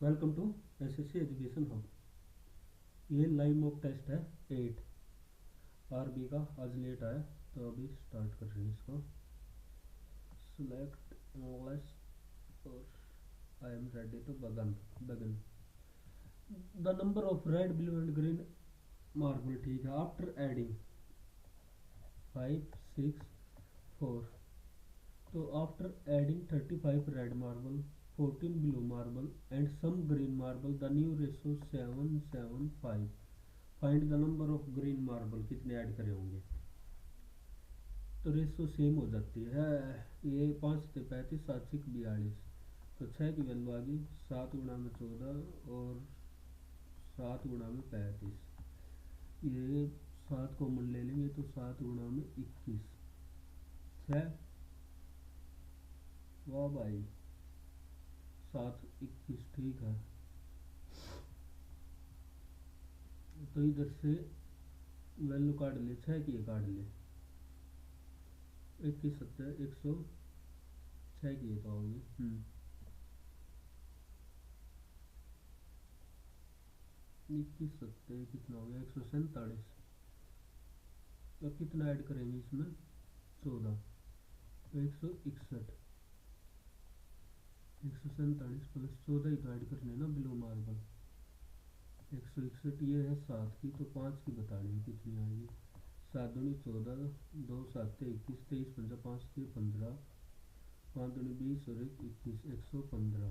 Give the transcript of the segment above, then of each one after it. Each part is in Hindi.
Welcome to SSC education hub. ये लाइव मॉक टेस्ट है 8 आरबी का। आज लेट आया तो अभी स्टार्ट कर रहे हैं इसको। सिलेक्ट इंग्लिश और I am ready to begin the number of red blue and green marble. ठीक है, आफ्टर एडिंग 5 6 4, तो after adding 35 red marble, 14 blue marble and some green marble the new ratio 7 7 5। Find the number of green marble. कितने ऐड करे होंगे? तो रेशो सेम हो जाती है। ये 5 से 35, 7 से 42, तो 6 की वैल्यू आ गई 7 गुणा में 14 और 7 गुणा में 35। ये 7 कॉमन ले लेंगे तो 7 गुणा में 21, 6। वाह भाई, 7 21, ठीक है। तो इधर से वैल्यू काट ले, 6 की काट ले, 21 70 106 की तो होगी। 21 70 कितना हो गया? 147। तो कितना ऐड करेंगे इसमें? 14, तो 161। 147 प्लस 14 ही तो ऐड करने ना ब्लू मार्बल। 161 ये है 7 की, तो 5 की बतानी है कितनी आएगी। 7 दूनी 14, 2 7 21, 23 पंजा 5 के 15, 5 दूनी 20 और 1 21, 115।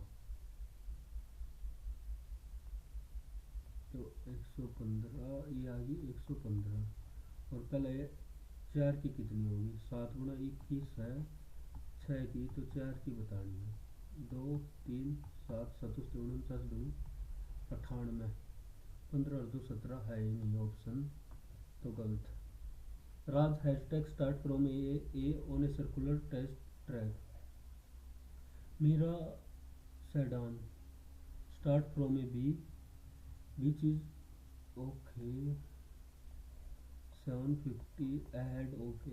तो 115 ये आ गई 115। और पहले 4 की कितनी होगी? 7 गुणा 21 है 6 की, तो 4 की बतानी है। 2 3 7 7 49 दूनी 98, 15 और 2 17 है ही नहीं ऑप्शन, तो गलत। Raj hashtag start from A on a circular test track. Meera sedan start from a B which is okay 750 ahead of a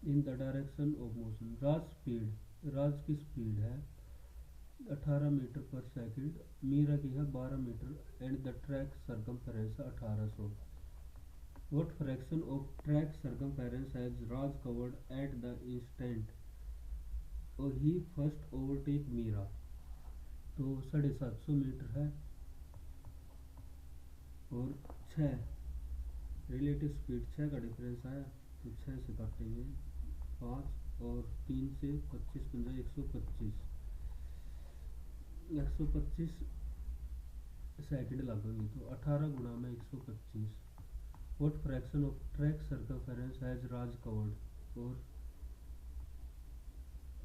in the direction of motion। Raj की स्पीड है 18 मीटर पर सेकंड, मीरा की है 12 metre and the track circumference 1800। What fraction of track circumference has Raj covered at the instant he first overtake Meera. तो 750 मीटर है और 6 रिलेटिव स्पीड 6 का डिफरेंस आया, तो 6 से काटेंगे 5 और 3 से 25 पंजा 125, 125 सेकंड लगेगी, तो 18 गुणा में 125। What fraction of track circumference has Raj covered, और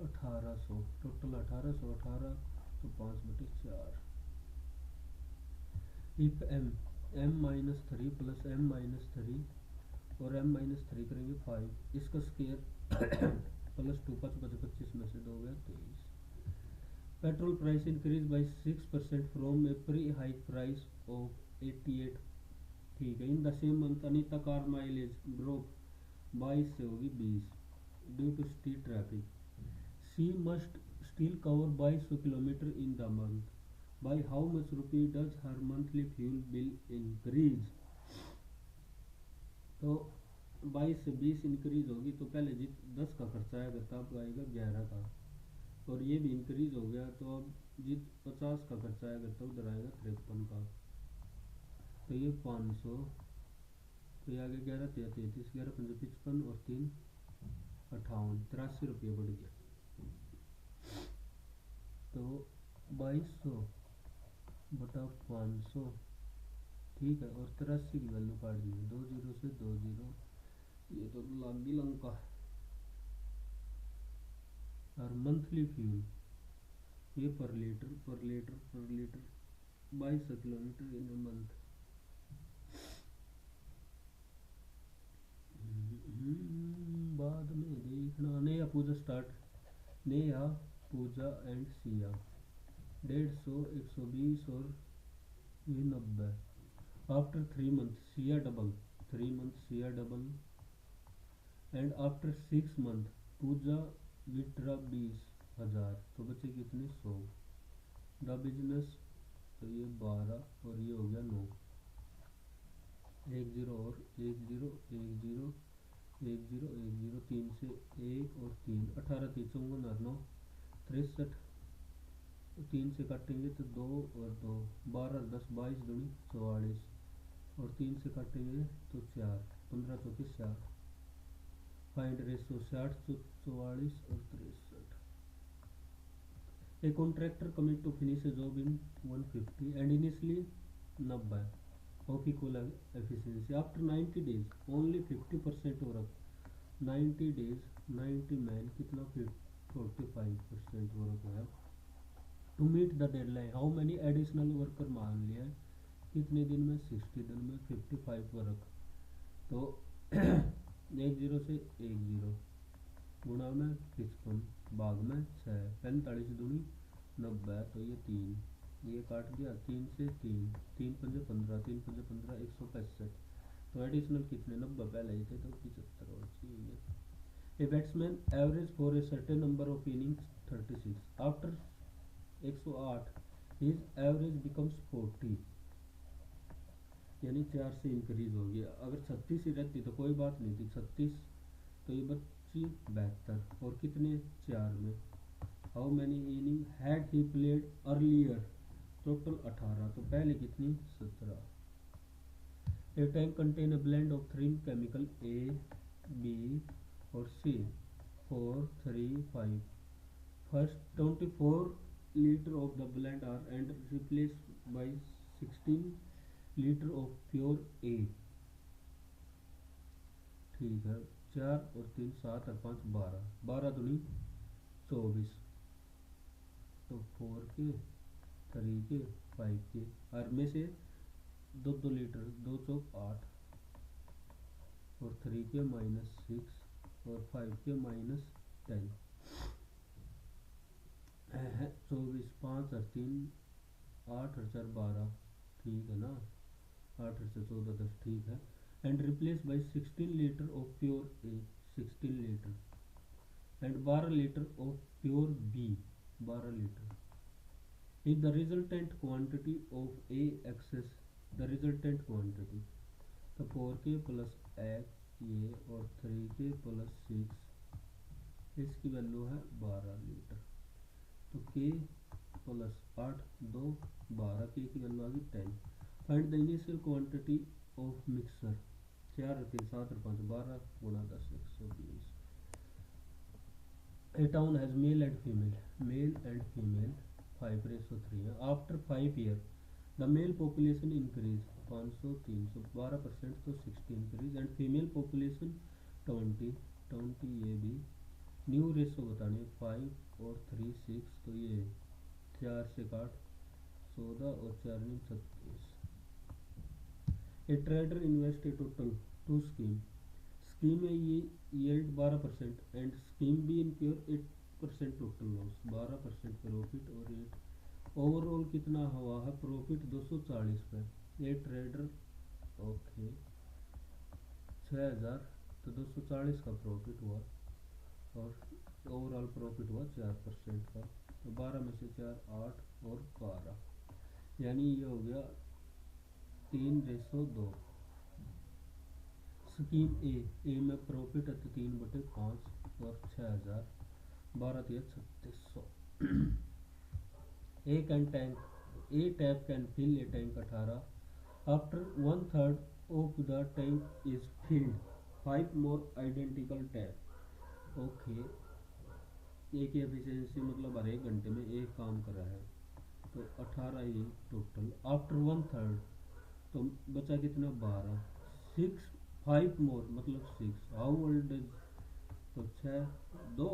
1800 टोटल 1818, तो 5/4। इफ m -3 प्लस m -3 और m -3 करेंगे 5, इसका स्केयर प्लस 2 5 5 25 में से 2 गया 23। Petrol price increase by 6% from a pre hike price of 88। ठीक है। In the same month Anita car mileage drop 22 से होगी 20 due to street traffic. She must still cover 2200 kilometre in the month. By how much rupee does her monthly fuel bill increase. तो 22 से 20 इंक्रीज होगी, तो पहले जित 10 का खर्चा आएगा तब आएगा 11 का, और ये भी इंक्रीज हो गया, तो अब जित 50 का खर्चा आएगा तो उधर आएगा 53 का। तो ये 500, तो ये आगे 11 33, 11 5 55 और 3 58, 83 रुपये बढ़ गया। तो 2200 बटा 500, ठीक है। और 83 की वैल्यू काट दी, 2 0 से 2 0, ये तो लागी लंका। और मंथली फ्यूल ये per litre 2200 kilometre in a month. बाद में देखना। नेहा पूजा स्टार्ट, नेहा पूजा एंड सिया 150 120 और ये 90। After 3 month Siya double, 3 month Siya double and after 6 month Pooja withdraw 20,000, तो बचे कितने 100। द बिजनेस, तो ये 12 और ये हो गया 9, 1 0 और 1 0 1 0 1 0 1 0, 3 से 1 और 3, 18 3 54 और 9 63, 3 से काटेंगे तो 2 और 2, 12 10 22 दूनी 44, और 3 से काटेंगे तो 4, 15 चौके 4, फाइंड रेशो 60 44 और 63। A contractor commit to finish a job in 150 and initially 90 of equal efficiency. After 90 days only 50% work, 90 days 90 man कितना 45% वर्क है। To meet the deadline how many additional worker मान लिया है, कितने दिन में 60 दिन में 55 वर्क, तो 1 0 से 1 0 गुणा में 55 भाग में 6, 45 दूनी 90, तो ये 3, ये काट दिया 3 से 3, 3 पंजे 15, 3 पंजे 15 165, तो एडिशनल कितने 90 पहले ही थे तो 75 और चाहिए। A batsman average for a certain number of innings 36, after 108 his average becomes 40, यानी 4 से इंक्रीज हो गया। अगर 36 ही रहती तो कोई बात नहीं थी, 36 तो ये बच्ची 72, और कितने 4 में। How many innings had he played earlier, total 18, तो पहले कितनी 17। A tank contain a blend of 3 chemical A B और C 4 3 5, first 24 litre of the blend are and replace by 16 litre of pure A, ठीक है। 4 और 3 7 और 5 12, 12 दूनी 24, तो 4 के 3 के 5 के, और में से 2 लीटर 2 चौक 8, और 3 के -6 और 5 के -10, 24 5 और 3 8 और 4 12, ठीक है ना, 8 और 14 10, ठीक है। And replace by 16 litre of pure A, 16 litre, and 12 litre of pure B, 12 litre. If the resultant quantity of A excess the resultant quantity, तो 4 के प्लस एक ये और 3 के प्लस 6, इसकी वैल्यू है 12 लीटर, तो के प्लस 8 2 12, के की वैल्यू आ गई 10। Find the initial quantity of mixer, 4 और 3 7 और 5 12 गुणा 10 120। A town has male and female 5:3 है। After 5 years the male population increase 500 300 12%, तो 60 increase, and female population 20 ये भी न्यू रेशो बताने 5 और 3 6, तो ये 4 से काट 14 और 4 में 36। A trader invest a total 2 scheme, scheme A ये yield 12% and scheme B in pure 8% total loss, 12% profit और 8 ओवरऑल कितना हुआ है प्रॉफिट 240 पे। ये ट्रेडर ओके 6000, तो 240 का प्रॉफिट हुआ और ओवरऑल प्रॉफिट हुआ 4% का, तो 12 में से 4 8 और 12, यानी ये हो गया 3:2। स्कीम ए में प्रॉफिट है तो 3/5 और 6000, 12 3600। A can tank a tap can fill a tank 18, after 1/3 of the tank is filled 5 more identical tap, okay. एक एफिशिएंसी मतलब हर 1 घंटे में एक काम कर रहा है, तो 18 ही टोटल। आफ्टर 1/3 तो बचा कितना 12, 6 5 मोर मतलब 6, हाउ ओल्ड इज, तो 6 2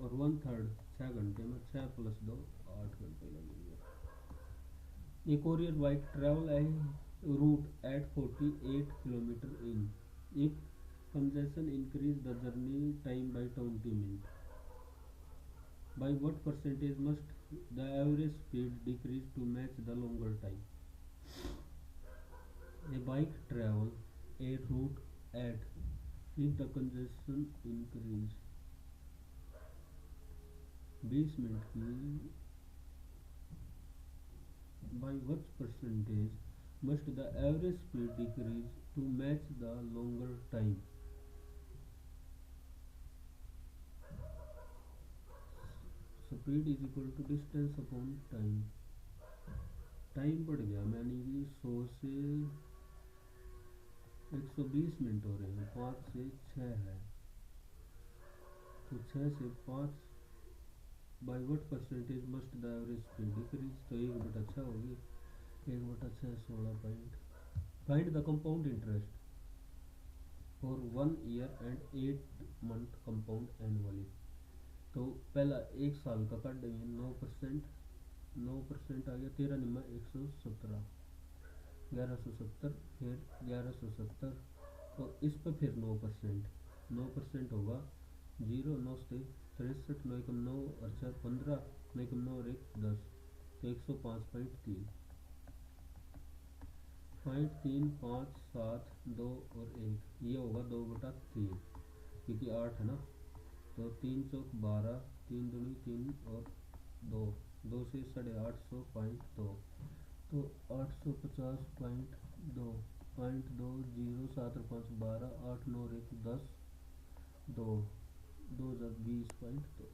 और 1/3 6 घंटे में 6 + 2 8 घंटे लगेंगे। A courier bike travel a route at 48 kilometre in, if congestion increase the journey time by 20 minute, by what percentage must the average speed decrease to match the longer time? A bike travel a route at, if the congestion increase 20 minute की what percentage must the average speed decrease to match the longer time? Speed is equal to distance upon time. Time बढ़ गया, यानी कि 100 से 120 मिनट हो रहे हैं, 5 से 6 है, तो 6 से 5 by what percentage must the average speed decrease, तो 1/6 होगी, 1/6 16 point. Find the compound interest for 1 year and 8 month compound annually. तो पहला 1 साल का काट देंगे, 9% आ गया, 13 निम्मा 117, 1170, फिर 1170, और इस पर फिर 9% होगा, 0 9 से 63, 9 एकम 9 और 4 15, 9 एकम 9 और 1 10, तो 105.3, 0.3 5 7 2 और 1, ये होगा 2/3, क्योंकि 8 है ना, तो 3 चौक 12, 3 दूनी 3 और 2, 2 से 850.2, तो 850.2, 0 7 और 5 12, 8 9 और 1 10, 2 20.2।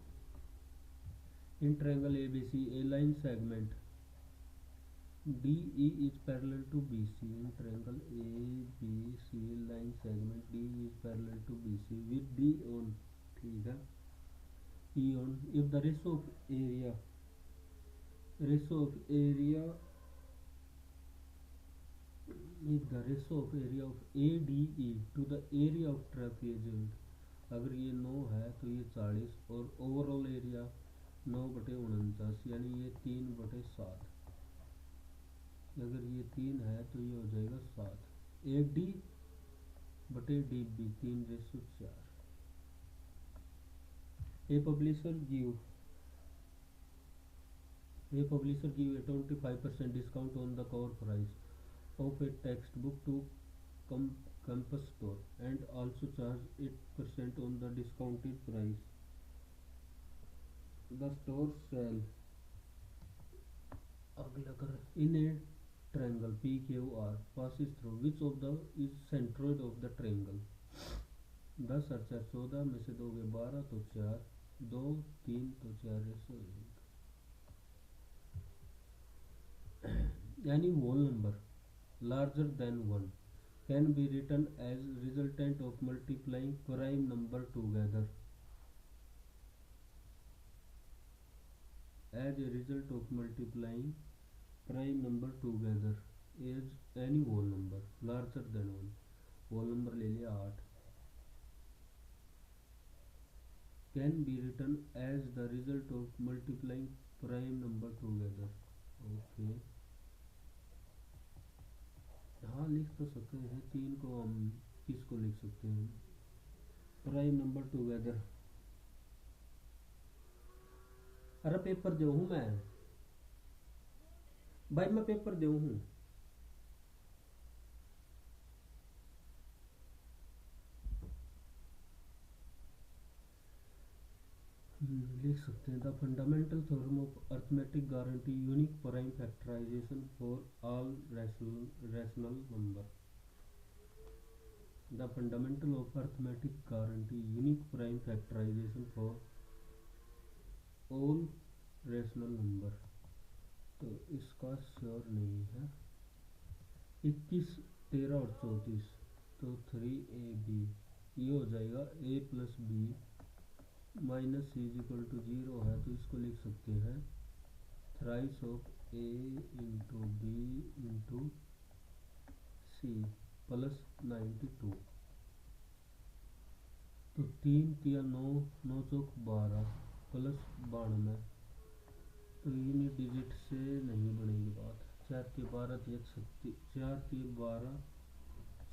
In triangle ABC, a line segment DE is parallel to BC. In triangle ABC, line segment DE is parallel to BC with D on, ठीक है, E on. If the ratio of area if the ratio of area of ADE to the area of trapezoid, अगर ये 9 है तो ये 40, और ओवरऑल एरिया 9/49, यानी ये 3/7, अगर ये 3 है तो ये हो जाएगा 7, AD/DB 3/4। A publisher give a 25% discount on the cover price of a textbook to campus store and also charge 8% on the discounted price. The store sell in a triangle PQR passes through which of the is centroid of the triangle? 10 और 4 14 में से 2 गए 12, तो 4 2 3, तो 4/1, यानी whole number larger than 1 can be written as resultant of multiplying prime number together, as a result of multiplying prime number together as any whole number larger than 1, whole number ले लिया 8, can be written as the result of multiplying prime number together. Okay, हाँ लिख तो सकते हैं, 3 को हम किसको लिख सकते हैं, प्राइम नंबर टुगेदर। अरे पेपर दे हूँ मैं भाई, मैं पेपर दे हूँ। लिख सकते हैं, the fundamental theorem of arithmetic guarantee unique prime factorization for all rational number. The fundamental of arithmetic guarantee unique prime factorization for all rational number, तो इसका श्योर नहीं है। 21 13 और 34, तो 3AB, ये हो जाएगा A + B - C = 0 है, तो इसको लिख सकते हैं thrice of A × B × C + 92, तो 3 3 9 9 चौक 12 + 92, तो यूनिट डिजिट से नहीं बनेगी बात, 4 3 12 3 36, 4 3 12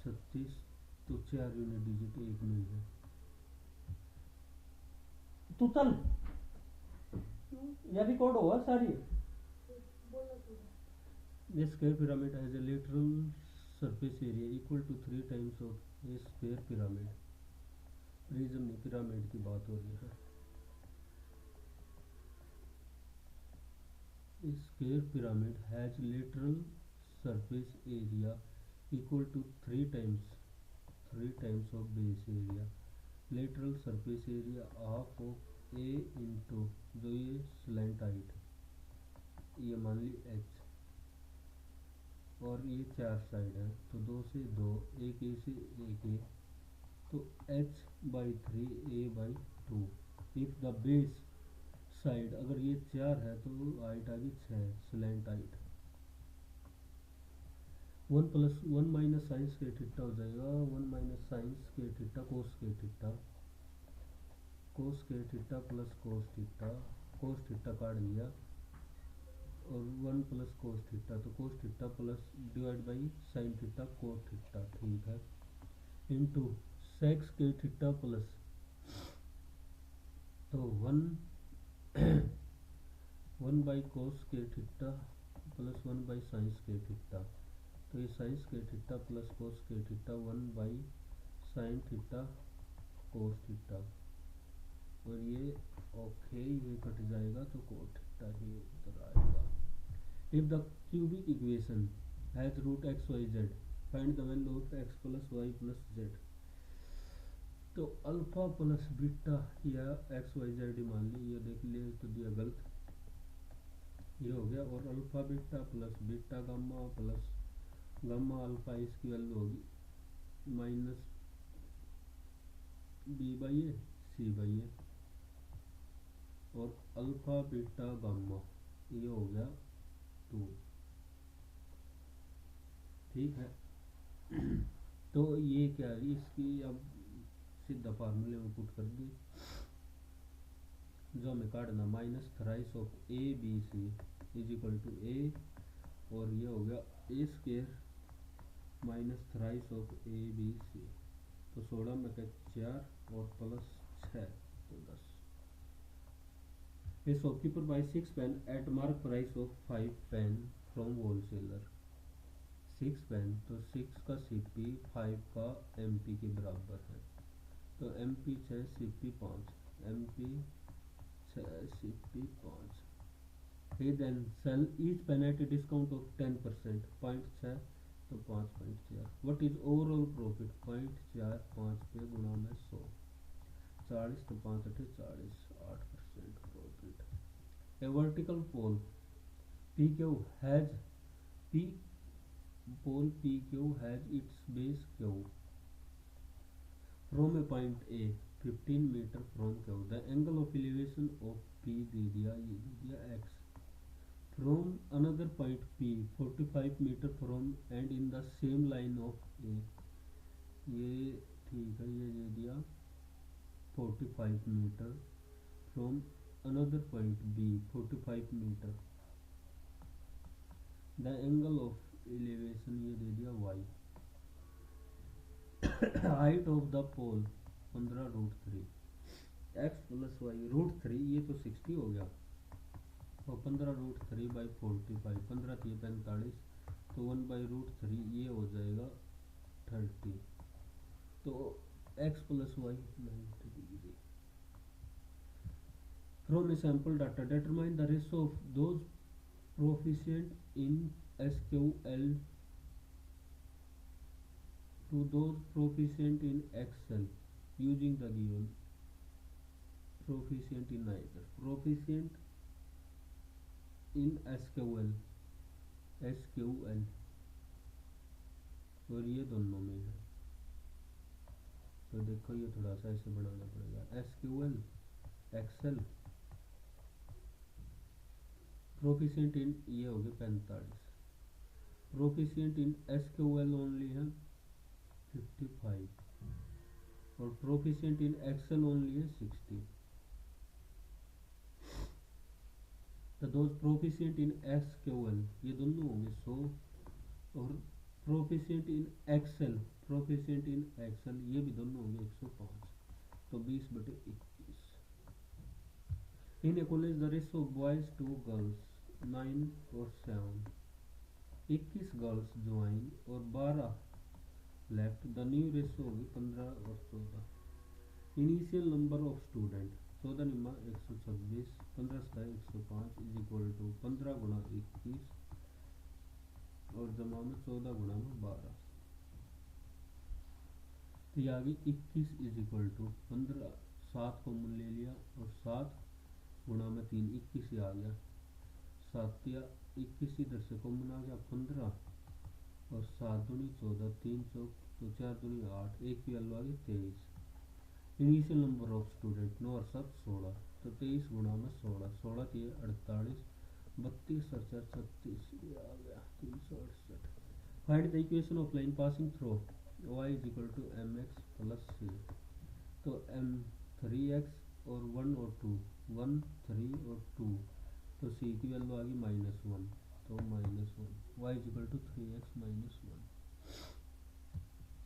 36, तो 4 यूनिट डिजिट एक नहीं है। तू चल, यह रिकॉर्ड होगा सारी। This square pyramid has a lateral surface area equal to 3 times of a square pyramid. Prism नहीं, पिरामिड की बात हो रही है। square pyramid has lateral surface area equal to three times of base area. lateral surface area half of a into जो ये स्लैंट हाइट ये मान ली h और ये चार साइड है तो दो से दो एक ए से एक ए तो h by three A by two. If the base side अगर ये चार है तो हाइट आ गई छः slant height. One plus one minus science के थीटा हो जाएगा वन माइनस साइंस के थीटा कोस के थीटा प्लस कोस थीटा काट लिया और वन प्लस कोस थीटा तो cos theta plus divide by sine theta cos theta ठीक है इंटू सेक्स के थीटा प्लस तो वन बाई कोस के theta plus one by science के थीटा तो ये साइंस के थीटा प्लस कोस के theta one by sine theta cos theta और ये ओके ये कट जाएगा तो कोस थीटा ही उधर आएगा। If the cubic equation has root X Y Z find the value of X plus Y plus Z. तो अल्फा प्लस बीटा या एक्स वाई जेड ही मान ली ये देख लिए तो दिया गलत ये हो गया और alpha beta plus beta gamma plus gamma alpha इसकी वैल्यू होगी minus B by A C by A और अल्फा बीटा गामा ये हो गया 2 ठीक है। तो ये क्या है इसकी अब सीधा फार्मूले में पुट कर दी जो हमें काटना minus thrice of A B C is equal to A और ये हो गया A square minus thrice of A B C तो 16 में का 4 और प्लस 6 तो 10। A shopkeeper buy 6 pen at mark price of 5 pen from wholesaler 6 pen तो 6 का सीपी 5 का एमपी के बराबर है तो MP 6 CP 5 MP 6 CP 5 he then sell each pen at a discount of 10% 0.6 तो 5.4 what is overall profit 0.45 पे गुणा में 100 40 तो 5 अठे 40 8% profit. a vertical pole PQ has P pole PQ has its base Q from a point A 15 meter from Q the angle of elevation of P दे दिया x from another point P 45 meter from and in the same line of A ये ठीक है ये दे दिया 45 meter from another point B 45 meter the angle of elevation ये दे दिया y height of the pole 15√3 x plus y √3 ये तो 60 हो गया और 15√3 बाई 45 15 थी 45 तो 1/√3 ये हो जाएगा 30 तो x plus y 90 degree. From a sample data determine the ratio of those proficient in SQL to those proficient in Excel using the given proficient in either proficient in SQL और ये दोनों में है तो देखो ये थोड़ा सा ऐसे बनाना पड़ेगा SQL एक्सेल प्रोफिशिएंट इन ये हो गए 45 प्रोफिशिएंट इन SQL ओनली है 55 और प्रोफिशिएंट इन एक्सेल ओनली है 60 तो दोज प्रोफिशिएंट इन SQL ये दोनों होंगे 100 और प्रोफिशिएंट इन एक्सेल ये भी दोनों होंगे 105 तो 20/21 in a college the ratio of boys to girls 9 और 7 21 गर्ल्स ज्वाइन और 12 लेफ्ट द न्यू रेशियो होगी 15 और 14 इनिशियल नंबर ऑफ स्टूडेंट 14 निम्मा 126, 15 सताई 105 इज इक्वल टू 15 गुणा 21 और जमा में 14 गुणा में 12। तो ये आ गई 21 इज इक्वल टू 15, 7 कॉमन ले लिया और 7 गुणा में 3 21 ही आ गया। 7 या 21 इधर से कॉमन आ गया 15 और 7 दूनी 14, 3 चौक तो 4 दूनी 8, एक की वैल्यू आ गई 23। इनिशियल नंबर ऑफ स्टूडेंट 9 और 7 16, तो 23 गुणा में 16, 16 की 48, 32 और 4 36 ये आ गया 368। Find the equation of line passing through y is equal to mx plus c। तो m 3x और 1 और 2, 1 3 और 2, तो c की वैल्यू आ गई -1, तो -1 y is equal to 3x -1।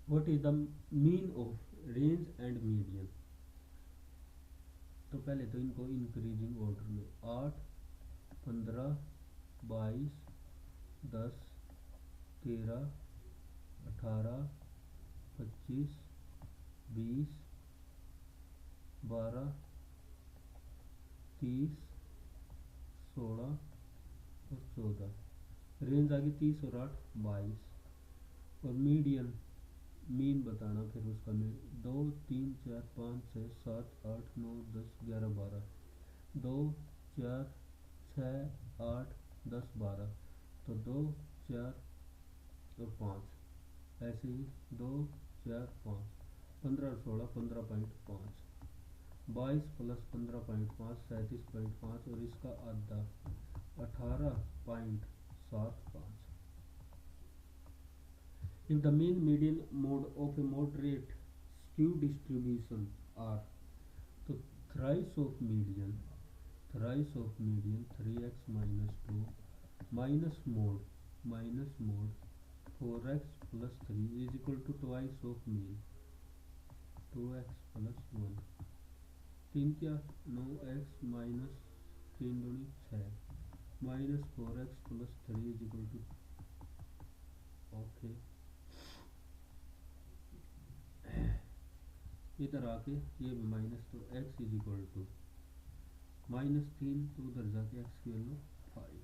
What is the mean of range and median. तो पहले तो इनको इंक्रीजिंग ऑर्डर में 8 15 22 10 13 18 25 20 12 30 16 और 14। रेंज आ गई 30 और 8 22। और मीडियन मीन बताना, फिर उसका मीन 2 3 4 5 6 7 8 9 10 11 12, 2 4 6 8 10 12, तो 2 4 और 5, ऐसे ही 2 4 5, 15 और 16 15.5, 22 प्लस 15.5 37.5 और इसका आधा 18.75। If the mean median mode of a moderate skew distribution are, तो thrice of median 3x minus 2 minus mode 4x plus 3 is equal to twice of mean 2x plus 1, 3 क्या 9x minus 3 दूनी 6 minus 4x plus 3 is equal to okay. इधर आके ये माइनस, तो x इज इक्वल टू -3, तो उधर जाके x की वैल्यू 5।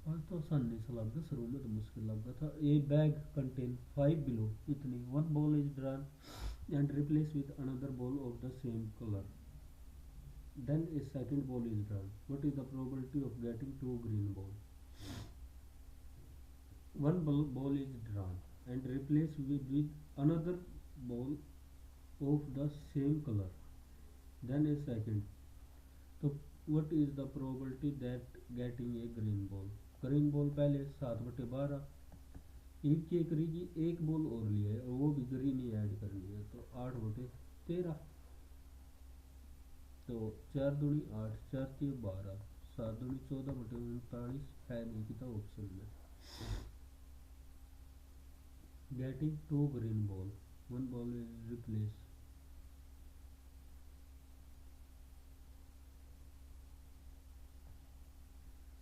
आज तो आसान नहीं सा लग गया, शुरू में तो मुश्किल लग गया था। ए बैग कंटेन 5 बिलो इतनी, 1 ball is drawn and replace with another ball of the same colour, then a second ball is drawn, what is the probability of getting 2 green ball. 1 ball is drawn and replaced with another ball of the same color, then a second, so what is the probability that getting a green ball। Green ball पहले 7/12, एक की करेगी, एक बॉल और लिया है और वो भी ग्रीन ही ऐड करनी है, तो 8/13, तो 4 दूनी 8, 4 की 12, 7 दूनी 14/39 है नहीं कितना ऑप्शन में। Getting 2 green ball, 1 ball is replaced,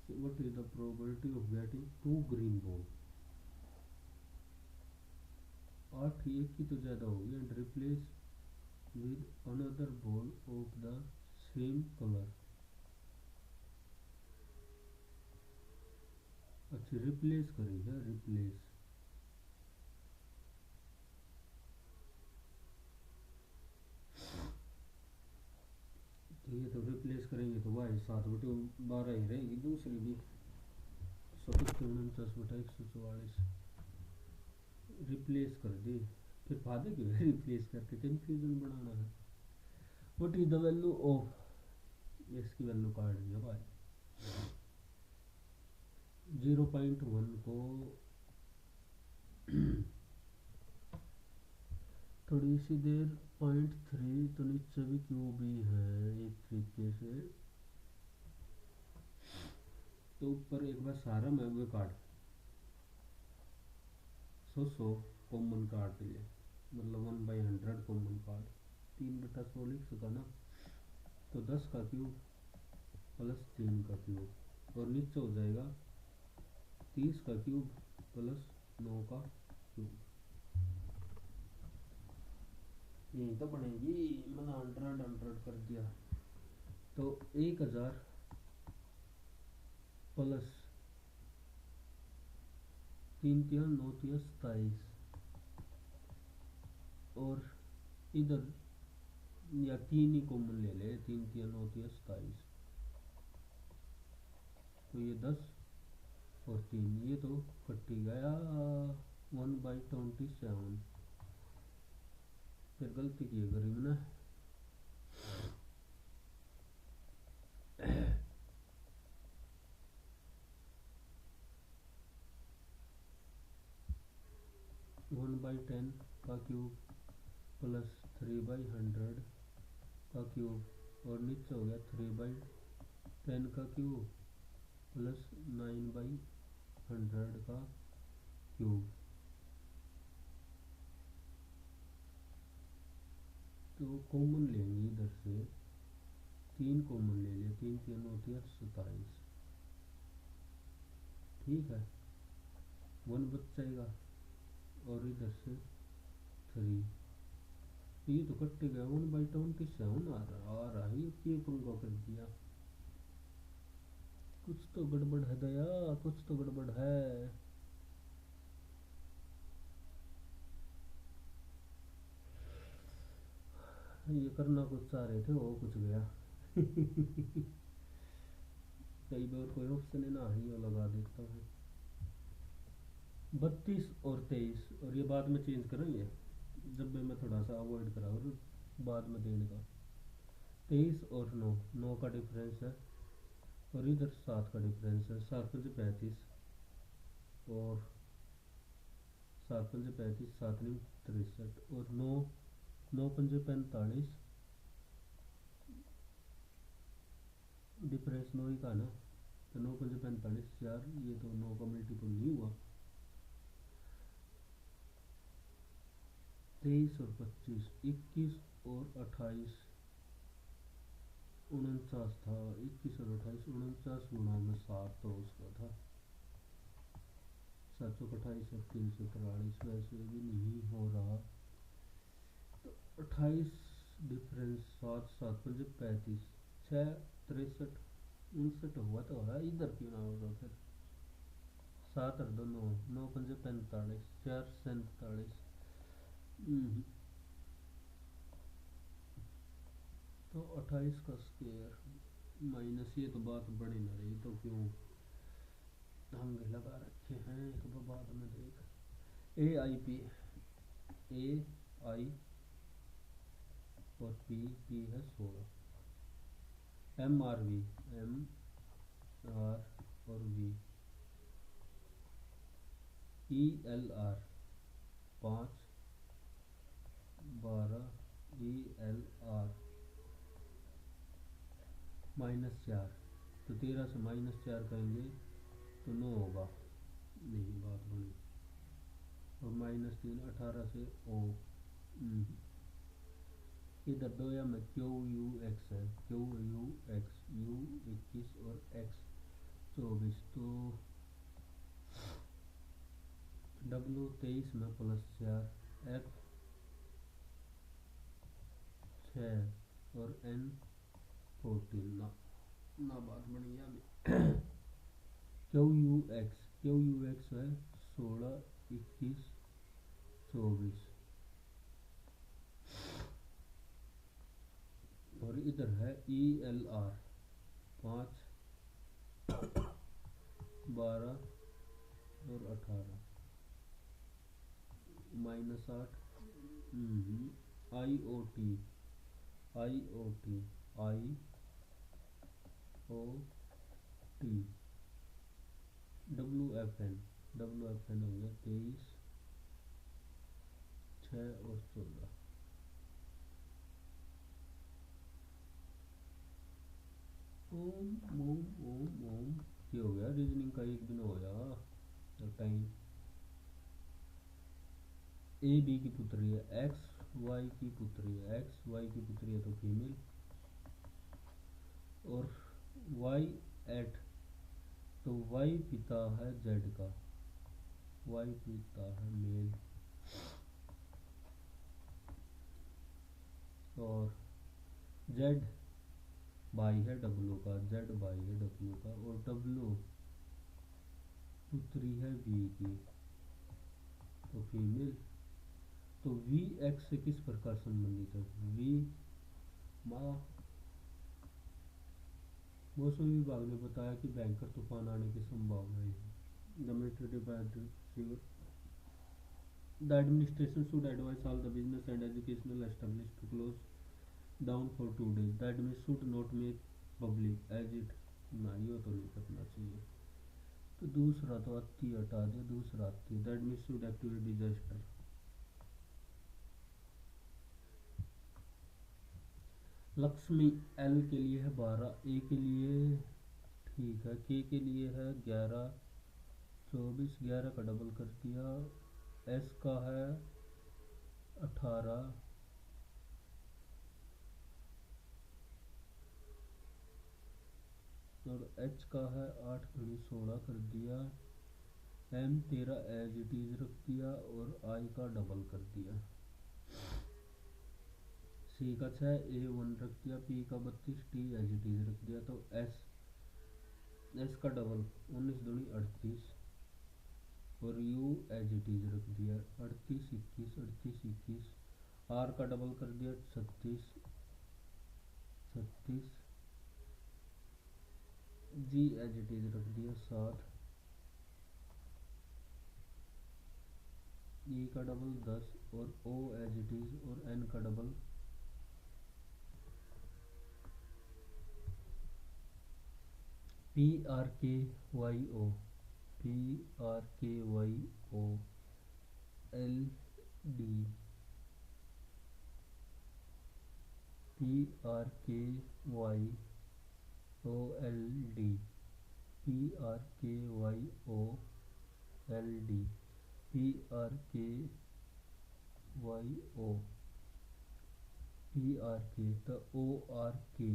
so what is the probability of getting 2 green ball। 8 एक की तो ज़्यादा होगी, and replace with another ball of the same color। अच्छा रिप्लेस करेगा, रिप्लेस तो ये तो रिप्लेस करेंगे तो वाई 7/12 ही रहेगी, दूसरी भी 77/144 रिप्लेस कर दे, फिर फायदे क्यों है रिप्लेस करके, कंफ्यूजन बनाना है। What is the value of, इसकी वैल्यू काट दिया भाई, 0.1 को थोड़ी सी देर 0.3, तो नीचे भी क्यों भी है एक तरीके से, तो ऊपर एक बार सारा मैं वो काट 100 कॉमन काट लिए, मतलब 1/100 कॉमन काट, 3/100 लिख सका ना, तो 10 का क्यूब प्लस 3 का क्यूब, और नीचे हो जाएगा 30 का क्यूब प्लस 9 का क्यूब। यही तो बनेगी। मैंने 100 कर दिया तो 1000 प्लस 3 3 9 3 27 और इधर या 3 ही कॉमन ले ले, 3 3 9 3 27 तो ये 10 और 3 ये तो कट ही गया 1/27। फिर गलती की करी मैंने 1/10 का क्यूब प्लस 3/100 का क्यूब और नीचे हो गया 3/10 का क्यूब प्लस 9/100 का क्यूब। तो कॉमन लेंगे इधर से 3 कॉमन ले लिया, 3 3 9 3 27 ठीक है 1 बच जाएगा और इधर से 3 ये तो कट गया 1/27 आ रहा है। ये पंगा कर दिया, कुछ तो गड़बड़ है दया, कुछ तो गड़बड़ है। ये करना कुछ चाह रहे थे वो कुछ गया कई बार कोई ऑप्शन है ना, ये लगा देता हूँ 32 और 23 और ये बाद में चेंज करेंगे जब भी मैं थोड़ा सा अवॉइड करा और बाद में देने का। 23 और 9 9 का डिफरेंस है और इधर 7 का डिफरेंस है, 7 5 35 और 7 5 35 7 9 63 और 9 9 5 45 डिफरेंस 9 ही का ना, तो 9 5 45 यार ये तो 9 का मल्टीपल नहीं हुआ। 23 और 25 21 और 28 49 था, 21 और 28 49 गुणा में 7 तो उसका था 728 और 343 वैसे भी नहीं हो रहा तो 28 डिफरेंस 7 7 5 35 6 63 59 हुआ तो है, इधर क्यों ना होगा फिर 7 और 2 9 9 5 45 4 47 तो 28 का स्क्वायर माइनस ये तो बात बड़ी ना रही तो क्यों हम लगा रखे हैं तो बाद में देख ए आई पी ए आई और पी पी है 16 M R V M R और V E L R 5 12 E L R -4 तो 13 से -4 करेंगे तो 9 होगा, नहीं बात बनी और -3 18 से ओ इधर 2 या में क्यू यू एक्स है, क्यू यू एक्स यू 21 और एक्स 24 तो डब्ल्यू 23 में +4 एफ 6 और एन 14 ना बात बनी अभी क्यू यू एक्स है 16 21 24 और इधर है ई एल आर 5 12 और 18 -8 I O T I O T I O T W F N हो गया 23 6 और 14 ओम ओम ओम ओम ये हो गया रीजनिंग का एक दिन हो गया टाइम। ए बी की पुत्री है, एक्स वाई की पुत्री है, एक्स वाई की पुत्री है तो फीमेल और वाई एट तो वाई पिता है जेड का, वाई पिता है मेल और जेड भाई है डब्लू का, जेड भाई है डब्लू का, और डब्लू पुत्री है वी की, तो फीमेल। तो वी एक्स से किस प्रकार संबंधित है? वी माँ। मौसम विभाग ने बताया कि भयंकर तूफान आने की संभावना है। The administration should advise all the business and educational establishments to close down for 2 days. The admin should not make public as it। ना ये तो नहीं करना चाहिए। तो दूसरा तो अति हटा दे, दूसरा अति। The admin should activate disaster। Lakshmi L के लिए है 12, ए के लिए ठीक है, के लिए है 11, 24, 11 का डबल कर दिया, एस का है 18, और एच का है 8 गुणी 16 कर दिया, एम 13 एज इट इज रख दिया, और आई का डबल कर दिया, सी का 6, ए 1 रख दिया, पी का 32, टी एज इट इज रख दिया। तो एस का डबल 19 दूनी 38, और यू एज इट इज रख दिया 38 21, 38 21, आर का डबल कर दिया 36 36, जी एज इट इज रख दिया 7, ई का डबल 10, और ओ एज इट इज, और एन का double P R K Y O, P R K Y O L D, P R K Y O L D, P R K Y O L D, P R K Y O, P R K, तो O R K,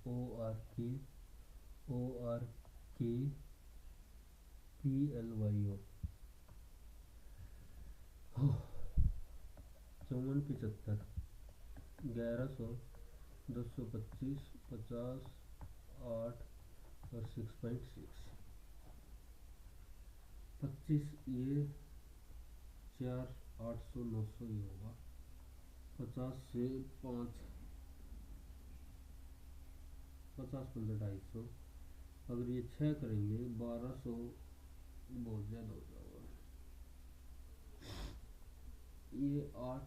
O R K, O R K, P L Y O. 54 75, 1100, 225, 50, 8 और 6.6, 25 ये 4 800 900 ही होगा, 50 से 5 50 15 250, अगर ये 6 करेंगे 1200, बहुत ज़्यादा हो जाएगा, ये 8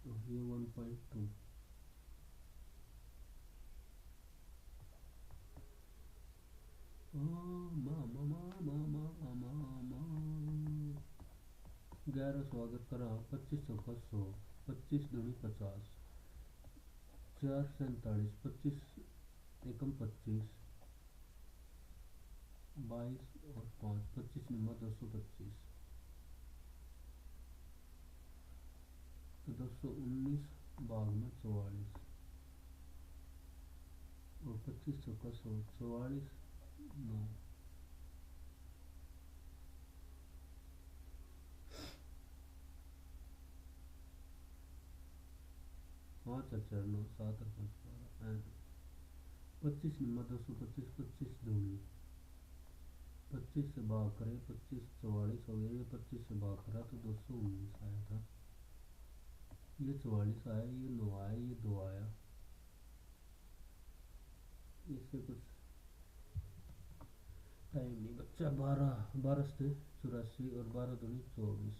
और ये 1.2, ग्यारह सौ अगर करा 2500 का 100, 25 दूनी 50, 4 47, 25 एकम 25, 22 और 5 25 नंबर 225, तो 219 भाग में 44, और 2500 का 100, 44 9, 5 4 9 7 और 5 12, 25 नंबर 225, 25 दूनी 25 से भाग करें 25 44 हो गया, ये 25 से भाग करा तो 219 आया था, ये 44 आया, ये 9 आया, ये 2 आया, इससे कुछ टाइम नहीं बच्चा। 12 से 84, और 12 दूनी 24,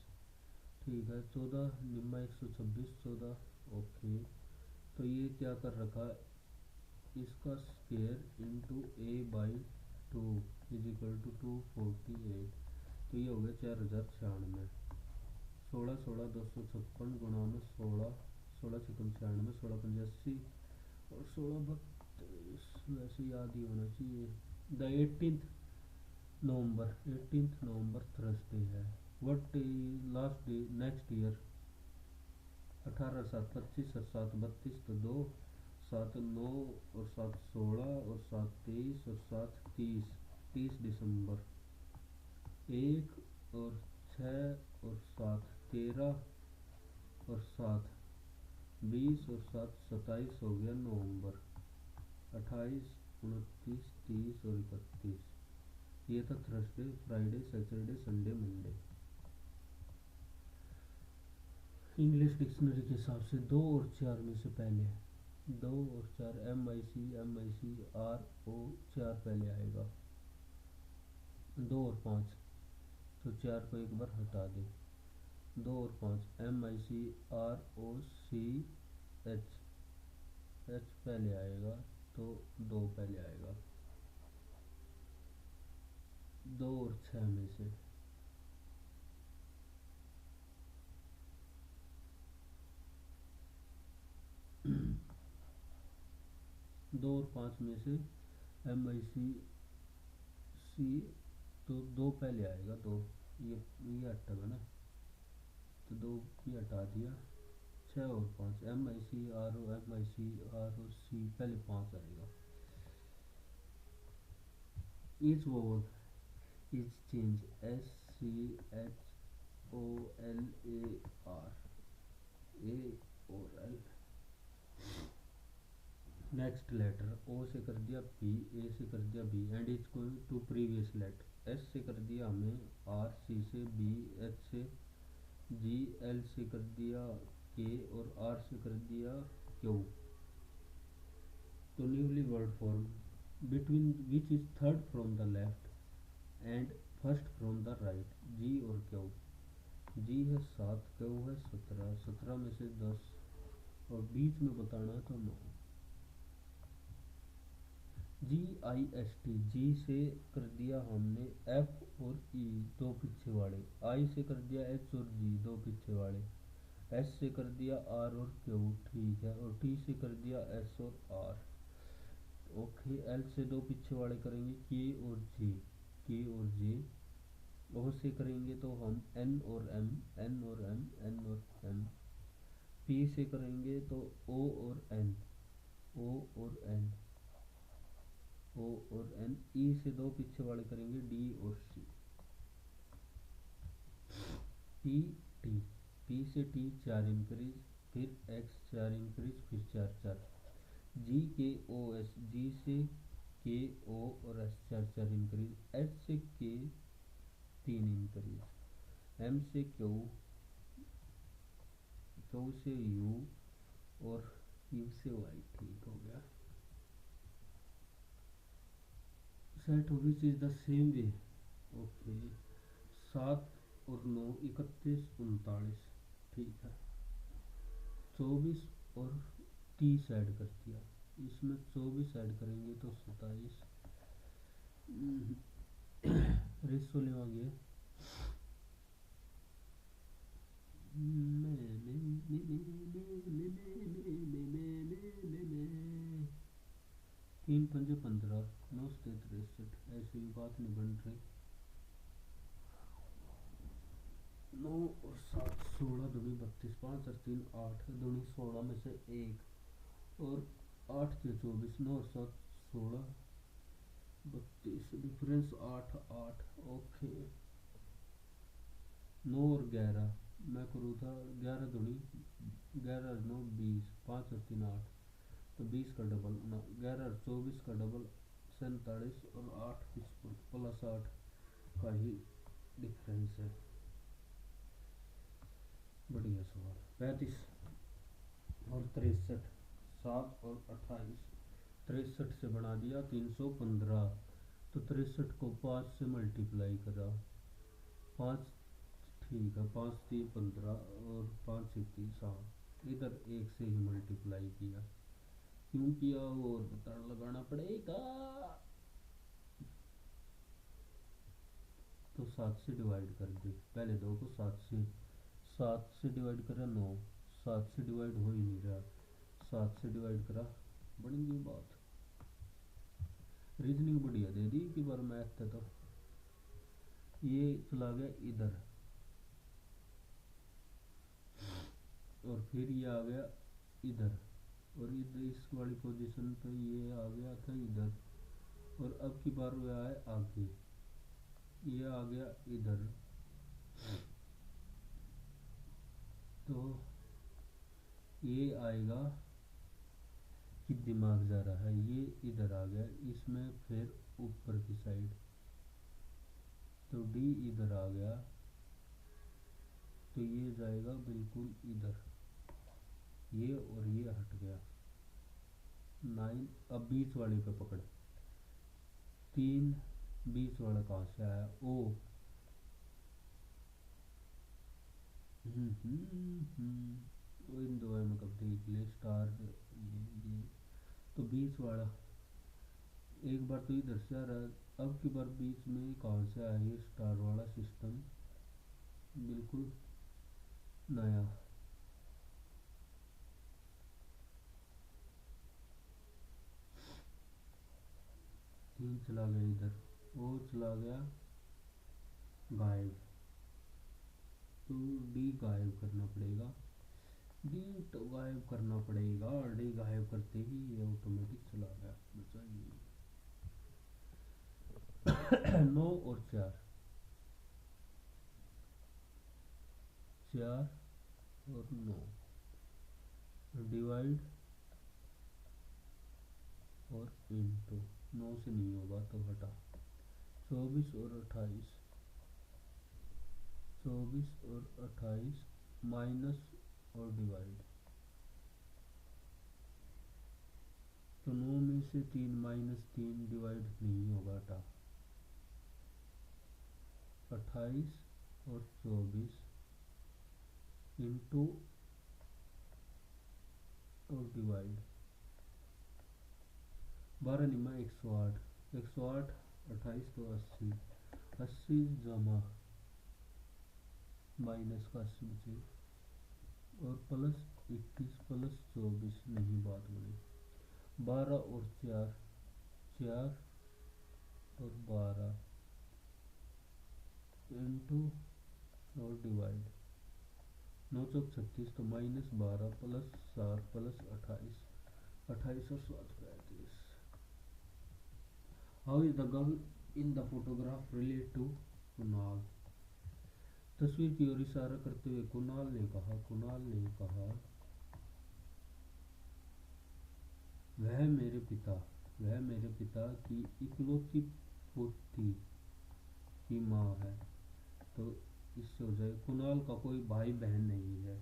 ठीक है, 14 निम्मा 126, 14 ओके। तो ये क्या कर रखा, इसका square into A by 2 is equal to 248, तो ये हो गया 4096, 16 16 256 गुणा में 16, 16 छक्कन 96, 16 पंजे 80, और 16 32, वैसे याद ही होना चाहिए। द 18th नवंबर थर्सडे है। What last day next year, 18 7 25 और 7 32, तो 2 7 9 और 7 16 और 7 23 और 7 30, 30 दिसंबर, 1 और 6 और 7 13, और 7, 20 और 7 27 हो गया नवंबर। 28, 29, 30 और 31, ये था Thursday, Friday, Saturday, Sunday, Monday. English dictionary के हिसाब से 2 और 4 में से पहले 2 और 4 MIC RO 4 पहले आएगा। 2 और 5, तो 4 को एक बार हटा दें। 2 और 5 MIC ROCH पहले आएगा, तो 2 पहले आएगा। 2 और 6 में से 2 और 5 में से MIC C, तो 2 पहले आएगा। 2 ये हटेगा ना, तो 2 भी हटा दिया। 6 और 5 MIC ROC पहले 5 आएगा। Each vowel is change SCHOLAR A और L। नेक्स्ट लेटर O से कर दिया P, A से कर दिया B and is going to previous letter. S से कर दिया हमें R, C से B, H से G, L से कर दिया K और R से कर दिया Q। तो newly word form between which is third from the left and first from the right, G और Q। G है 7, Q है 17, 17 में से 10 और बीच में बताना तो 9। GIST, G से कर दिया हमने F और E दो पीछे वाले, I से कर दिया H और G दो पीछे वाले, S से कर दिया R और Q, ठीक है, और T से कर दिया S और R, ओके। L से दो पीछे वाले करेंगे K और J, K और J। O से करेंगे तो हम N और M, N और M, N और M। P से करेंगे तो O और N, O और N, O और N। E से दो पीछे वाले करेंगे D और C। P T, P से T 4 इंक्रीज, फिर X 4 इंक्रीज, फिर 4 4। G K O S, G से K O और S 4 4 इंक्रीज, H से K 3 इंक्रीज, M से Q, Q से U और U से Y, ठीक हो गया। Set which is the same way, okay. 7 और 9 31 39, ठीक है। 24 और 30 ऐड कर दिया, इसमें 24 ऐड करेंगे तो 27। रेसो ले आगे 3 पंजे 15, 9 से 63, ऐसी भी बात नहीं बन रही। 9 और 7 16 दूनी 32, 5 और 3 8 दूनी 16 में से 1 और 8 के 24, 9 और 7 16 32, डिफरेंस 8 8, ओके। 9 और 11 मैं करूँ था 11 दूनी 11 9 20, 5 और 3 8, तो 20 का डबल 11 और 24 का डबल 47 और 8 55 प्लस 8 का ही डिफरेंस है। बढ़िया सवाल। 35 और 63, 7 और 28, 63 से बना दिया 315, तो 63 को 5 से मल्टीप्लाई करा, 5, ठीक है, 5 3 15 और 5 6 30, हाँ इधर 1 से ही मल्टीप्लाई किया, क्यों किया और पता लगाना पड़ेगा। तो 7 से डिवाइड कर दे, पहले 2 को 7 से डिवाइड करा 9, 7 से डिवाइड हो ही नहीं रहा, 7 से डिवाइड करा, बड़ी न्यू बात। रीजनिंग बढ़िया दे दी कि बार मैथ था, तो ये चला गया इधर और फिर ये आ गया इधर, और इधर इस वाली पोजीशन पे ये आ गया था इधर, और अब की बार वो आए आगे, ये आ गया इधर, तो ये आएगा कि दिमाग जा रहा है, ये इधर आ गया, इसमें फिर ऊपर की साइड, तो डी इधर आ गया, तो ये जाएगा बिल्कुल इधर, ये और ये हट गया 9। अब बीच वाले पे पकड़, 3 बीच वाला कहाँ से आया, ओ तो इन दो में कब देख ले स्टार, ये तो बीच वाला एक बार तो इधर से आ रहा है, अब की बार बीच में कहाँ से आया ये स्टार वाला सिस्टम, बिल्कुल नया। 3 चला गया इधर, वो चला गया गायब, तो डी गायब करना पड़ेगा, डी तो गायब करना पड़ेगा, डी गायब करते ही ये ऑटोमेटिक चला गया, बचाइए। 9 और 4, 4 और 9 डिवाइड और इनटू, 9 से नहीं होगा तो हटा, 24 और 28, 24 और 28 माइनस और डिवाइड, तो 9 में से 3 माइनस 3 डिवाइड नहीं होगा, हटा, 28 और 24 इंटू और डिवाइड, 12 निमा 108, 108 28 तो 80, 80 जमा माइनस का 80 बचे, और प्लस 21 प्लस 24 नहीं बात बनी, 12 और 4, 4 और 12 इंटू और डिवाइड, 9 चौक 36, तो माइनस 12 प्लस 7 प्लस 28, 28 और 7 35। How is the girl in the photograph relate to Kunal, तस्वीर की ओर इशारा करते हुए कुणाल ने कहा, वह मेरे पिता की इकलौती पोती की माँ है, तो इससे हो जाए कुणाल का कोई भाई बहन नहीं है,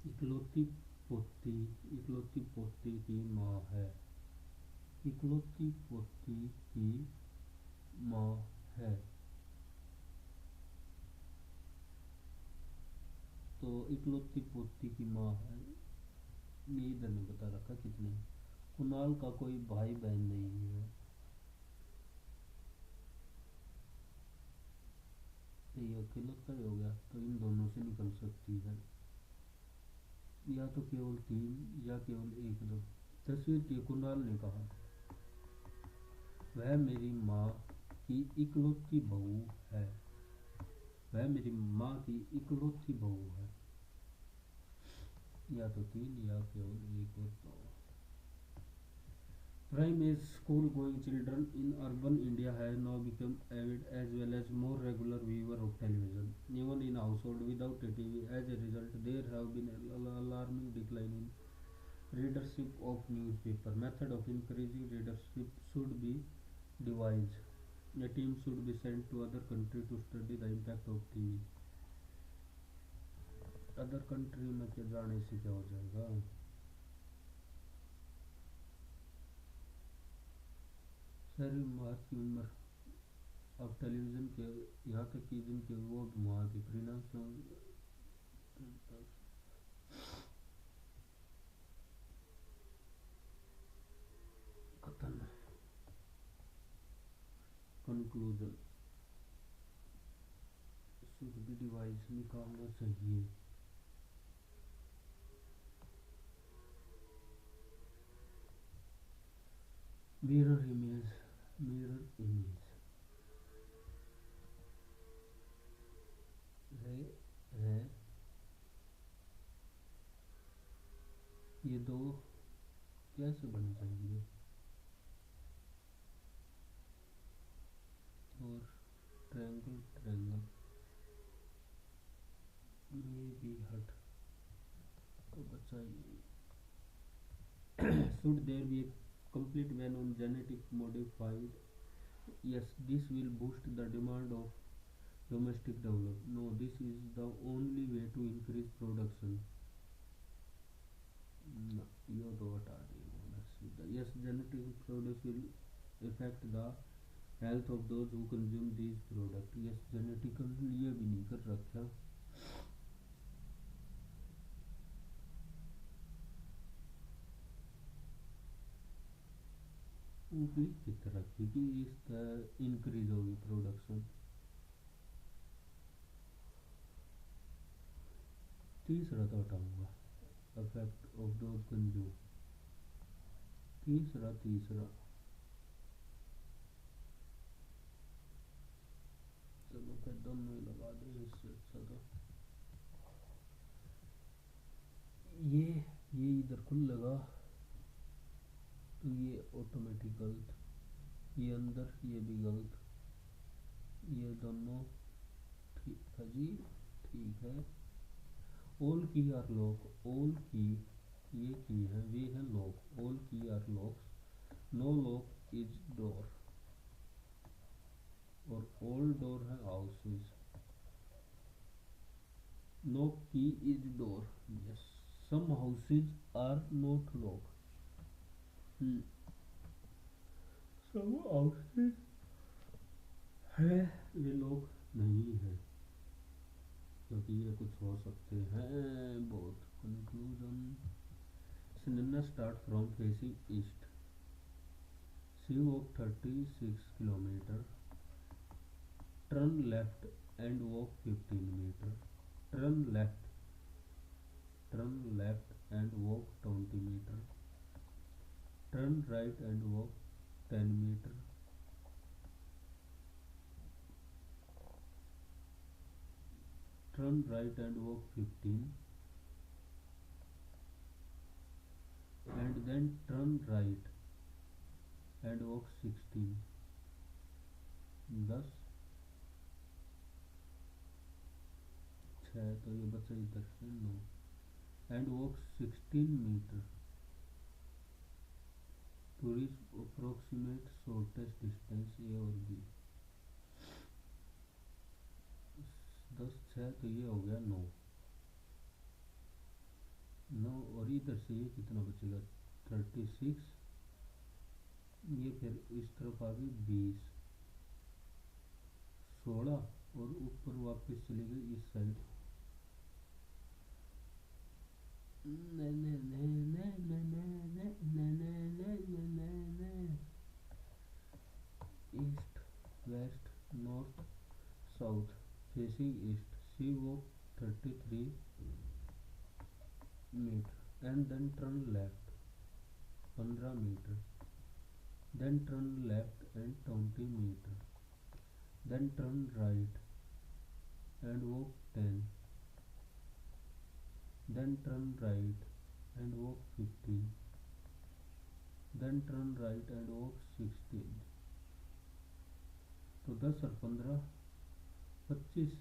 इकलौती पोती की माँ है, इकलौती पोती की माँ है, तो इकलौती पोती की माँ है, ये इधर ने बता रखा कितने, कुणाल का कोई भाई बहन नहीं है, ये अकेलौता ही हो गया, तो इन दोनों से निकल सकती है या तो केवल 3 या केवल 1 2। तस्वीर के कुणाल ने कहा, वह मेरी माँ की इकलौती बहू है, वह मेरी माँ की इकलौती बहू है, या तो 3 या केवल 1 और 2। Prime age school going children in urban India have now become avid as well as more regular viewer of television, even in household without a TV. As a result, there have been alarming decline in readership of newspaper. Method of increasing readership should be devised. A team should be sent to other country to study the impact of TV. Other country में क्या जाने से क्या हो जाएगा, शहरी मार्च की उम्र, अब टेलीविजन के यहाँ तक कि जिनके वो वहाँ के परिणाम खत्म है। कंक्लूजन, शुड बी डिवाइस निकालना चाहिए, मिरर इमेज है, ये दो कैसे बन जाएंगे, और ट्रायंगल ये भी हट तो बचा ये should there be a complete ban on genetic modified? Yes, this will boost the demand of domestic development. No, this is the only way to increase production. No, ये तो हटा दिए। Yes, genetic products will affect the health of those who consume these products. Yes, genetically ये भी नहीं कर रखा। लिख किस तरह की कि इस तरह इंक्रीज होगी प्रोडक्शन। तीसरा तो हटाऊंगा, अफेक्ट ऑफ डोज कंज्यूम। तीसरा चलो फिर दोनों ही लगा दें, इससे अच्छा तो ये इधर खुलेगा तो ये ऑटोमेटिक गलत, ये अंदर ये भी गलत, ये दोनों ठीक है जी, ठीक है। All key are lock, all की ये की है, वे है lock, all key are locks, no lock is door, और ऑल डोर है houses, no key is door. Yes, some houses are not lock, some houses है वे लॉक नहीं है, क्योंकि ये कुछ हो सकते हैं बहुत। Conclusion, cinema start from facing east, she walk 36 kilometre, turn left and walk 15 metre, turn left and walk 20 metre, turn right and walk 10 metre, turn right and walk 15, and then turn right and walk 16, 10 6 तो ये बचा इधर से 9, and walk 16 metre to reach approximate shortest distance A और B। 10 6 तो ये हो गया 9, और इधर से ये कितना बचेगा 36, ये फिर इस तरफ आ गई 20 16, और ऊपर वापस चली गई इस side, east west north south, facing east, she walk 33 metre, and then turn left 15 metre, then turn left and 20 meter, then turn right and walk 10, then turn right and walk 15, then turn right and walk 16। तो 10 और 15 25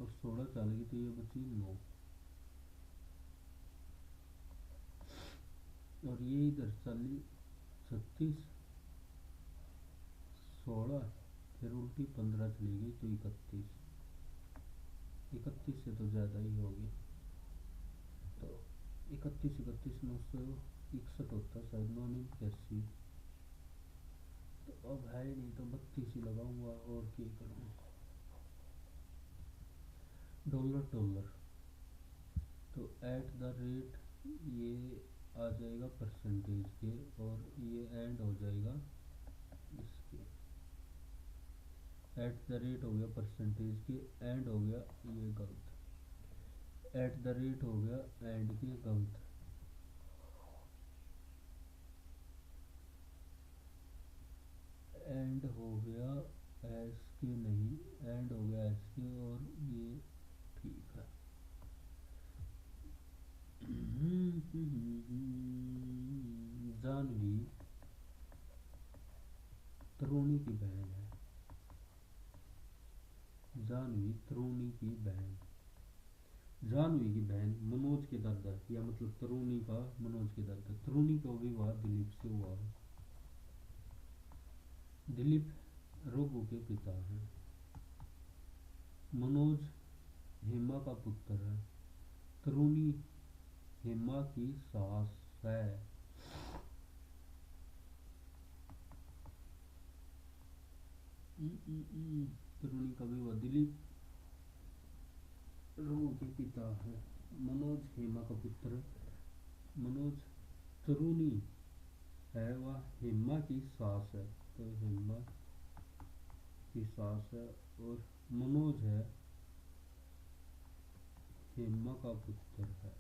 और 16 चल गई, तो ये बची 9, और ये इधर चली 36 16, फिर उल्टी 15 चली गई तो 31 से तो ज़्यादा ही होगी, तो 31 961 होता शायद, 981, तो अब है नहीं तो 32 ही लगाऊंगा, और क्या करूँ। डॉलर तो एट द रेट ये आ जाएगा परसेंटेज के, और ये एंड हो जाएगा इसके, एट द रेट हो गया परसेंटेज के, एंड हो गया ये गलत, एट द रेट हो गया एंड के गलत, एंड हो गया एस के नहीं, एंड हो गया एस के, और ये ठीक है। जानवी त्रोणी की बहन है, जानवी त्रोणी की बहन, जानवी की बहन मनोज के दादा, या मतलब तरुणी का मनोज के दादा। तरुणी का विवाह दिलीप से हुआ है। दिलीप रघु के पिता हैं। मनोज हेमा का पुत्र है। तरुणी हेमा की सास है। तरुणी का विवाह दिलीप रघु के पिता है। मनोज हेमा का पुत्र। मनोज तरुणी है वह हेमा की सास है, तो हेमा की सास है। और मनोज है हेमा का पुत्र है।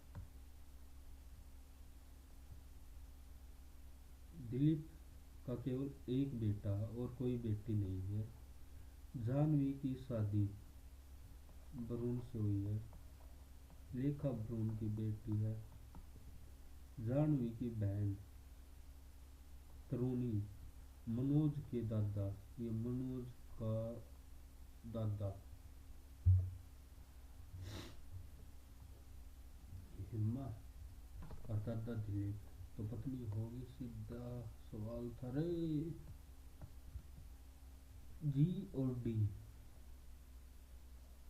दिलीप का केवल एक बेटा है और कोई बेटी नहीं है। जाह्नवी की शादी वरुण से हुई है। लेखा वरुण की बेटी है। जाह्नवी की बहन तरुणी मनोज के दादा, ये मनोज का दादा हेमा और दादा दिलीप, तो पत्नी होगी। सीधा सवाल था रे। जी और डी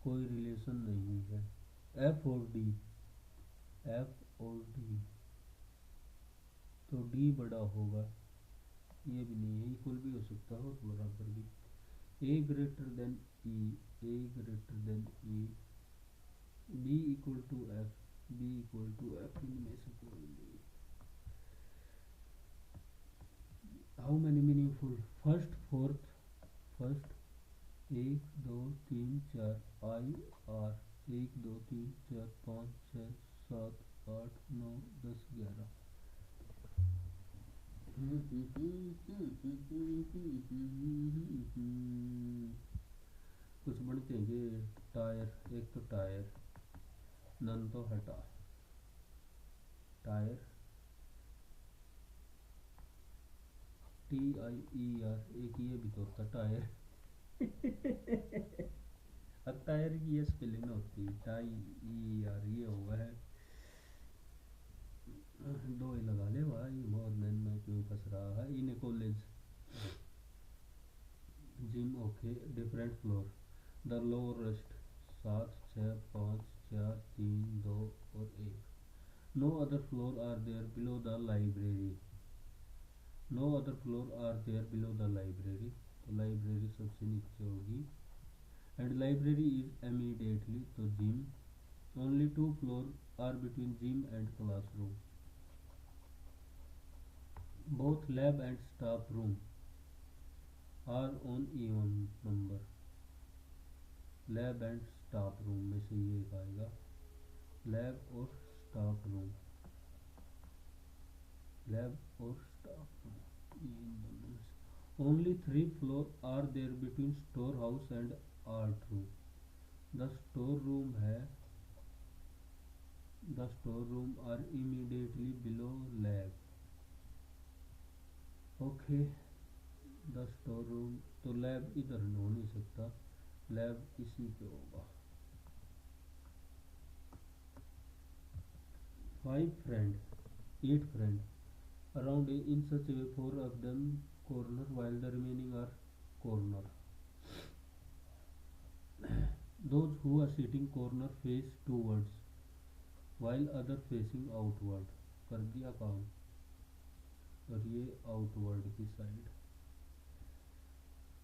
कोई रिलेशन नहीं है। एफ और डी, एफ और डी, तो डी बड़ा होगा। ये भी नहीं है, इक्वल भी हो सकता है और बराबर भी। A greater than E, A greater than E, B equal to F, B equal to F, इनमें से कोई नहीं। How many meaningful, first fourth, first 1 2 3 4 I R, 1 2 3 4 5 6 7 8 9 10 11। कुछ बनते हैं ये टायर, एक तो टायर, नन तो हटा, टायर TIER, एक ये भी तो होता टायर। अब टायर की ये स्पेलिंग होती है TIER, ये हुआ है। दो ही लगा ले भाई, मोर देन में क्यों फंस रहा है। In college gym okay, different floor, the lowest 7 6 5 4 3 2 और 1। No other floor are there below the library, no other floor are there below the library, तो लाइब्रेरी सबसे नीचे होगी। एंड लाइब्रेरी इज इमीडिएटली, तो gym. Only 2 floor are between gym and classroom, both lab and staff room are on even number. Lab and staff room में से ये एक आएगा, लैब और स्टाफ रूम, लैब और स्टाफ रूम, ये इन दोनों में से। Only 3 floor are there between store house and art room, the store room है, the store room are immediately below lab. Okay, the store room, तो लैब इधर हो नहीं सकता, लैब इसी पे होगा। 5 friend, 8 friend around in such a way 4 of them corner while the remaining are corner. Those who are sitting corner face towards while other facing outward, कर दिया काम, और ये outward की side.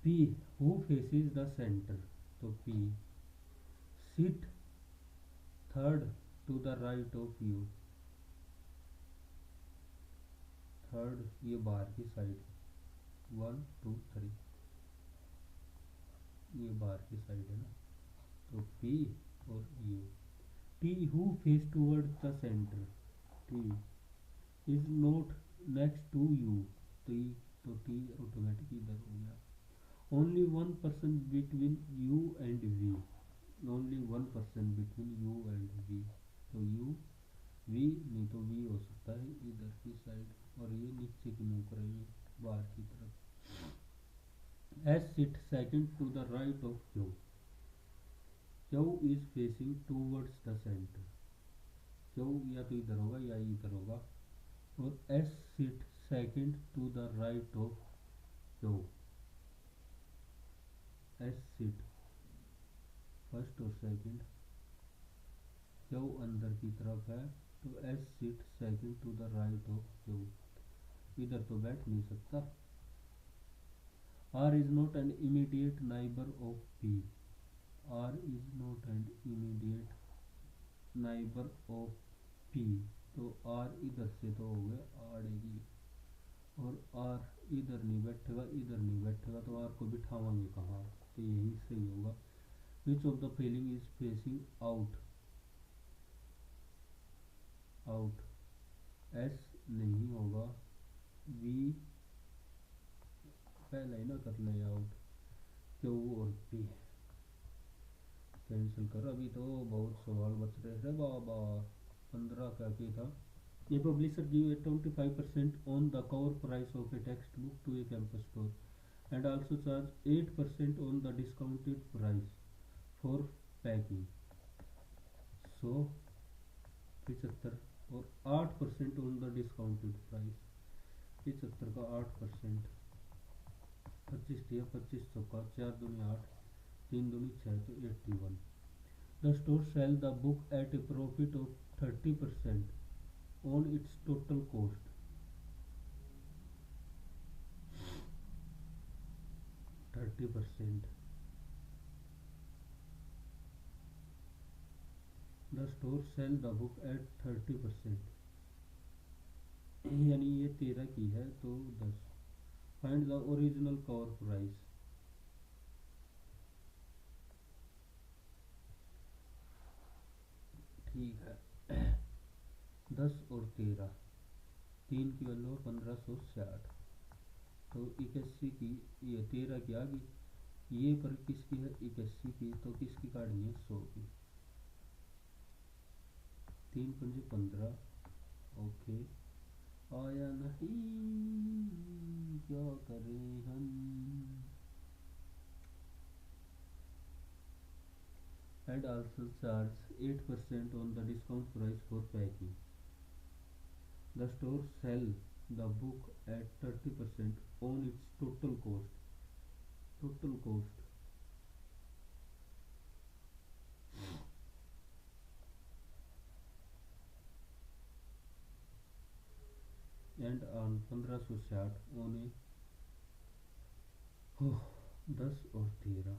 P, who faces the center, तो P, sit third to the right of you, third ये बाहर की साइड, 1 2 3, ये बाहर की साइड है ना, तो P और U। T, who face towards the center, T is not next to you, तो T ऑटोमेटिक इधर हो गया। Only one person between you and V, only one person between you and V, तो U V नहीं तो V हो सकता है इधर की साइड, और ये नीचे की मुँह करेंगे बाहर की तरफ। S sit second to the right of you, Q is facing towards the centre, Q या तो इधर होगा या इधर होगा, और S sit second to the right of Q, S sit first और सेकंड, क्यू अंदर की तरफ है तो S sit second to the right of Q, इधर तो बैठ नहीं सकता। R is not an immediate neighbour of P, R is not an immediate neighbour of P, तो आर इधर से तो हो गया आड़ेगी, और आर इधर नहीं बैठेगा इधर नहीं बैठेगा, तो आर को बिठावांगे कहाँ, तो यही सही होगा। Which of the following is facing out, out, S नहीं होगा, वी पहले ही ना कर ले आउट, क्यू और पी कैंसिल कर। अभी तो बहुत सवाल बच रहे थे बाबा, 15 का क्या था। A publisher give a 25% on the cover price of a textbook to a campus store and also charge 8% on the discounted price for packing. So 75 और 8% on the discounted price, 75 का 8%, 25 दिया, 25 चौका 4 दूनी 8, 3 दूनी 6, तो 81। The store sell the book at a profit of 30% on its total cost, 30%। The store sell the book at 30%, यानी ये 13 की है तो 10। Find the original cover price, ठीक है। 10 और 13, 3 की वैल्यू 1560, तो 81 की, ये 13 की आ गई, ये पर किसकी है 81 की, तो किसकी काटनी है 100 की, 3 पंजे 15, ओके। आया नहीं, क्या करें हम। And also charge 8% on the discount price for packing. The store sell the book at 30% on its total cost, total cost, and on 1560 on a 10 और 13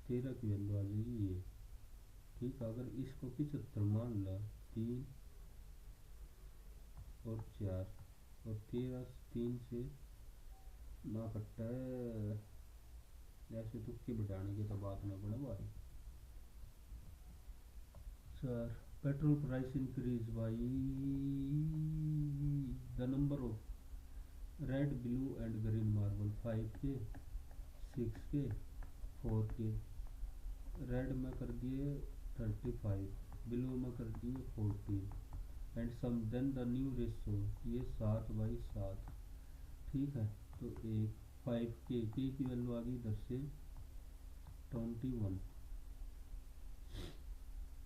की वैल्यू आ जाएगी ये, ठीक है। अगर इसको 75 मान ला, 3 और 4 और 13, 3 से ना कटता है, ऐसे तुक्के बिठाने की तो बात ना पड़े भाई। Sir petrol price increase by the number of red blue and green marble, 5K 6K 4K, red में कर दिए 35, ब्लू में कर दिए 14, and sum then the new ratio, ये 7/7, ठीक है। तो एक 5K की वैल्यू आ गई इधर से 21,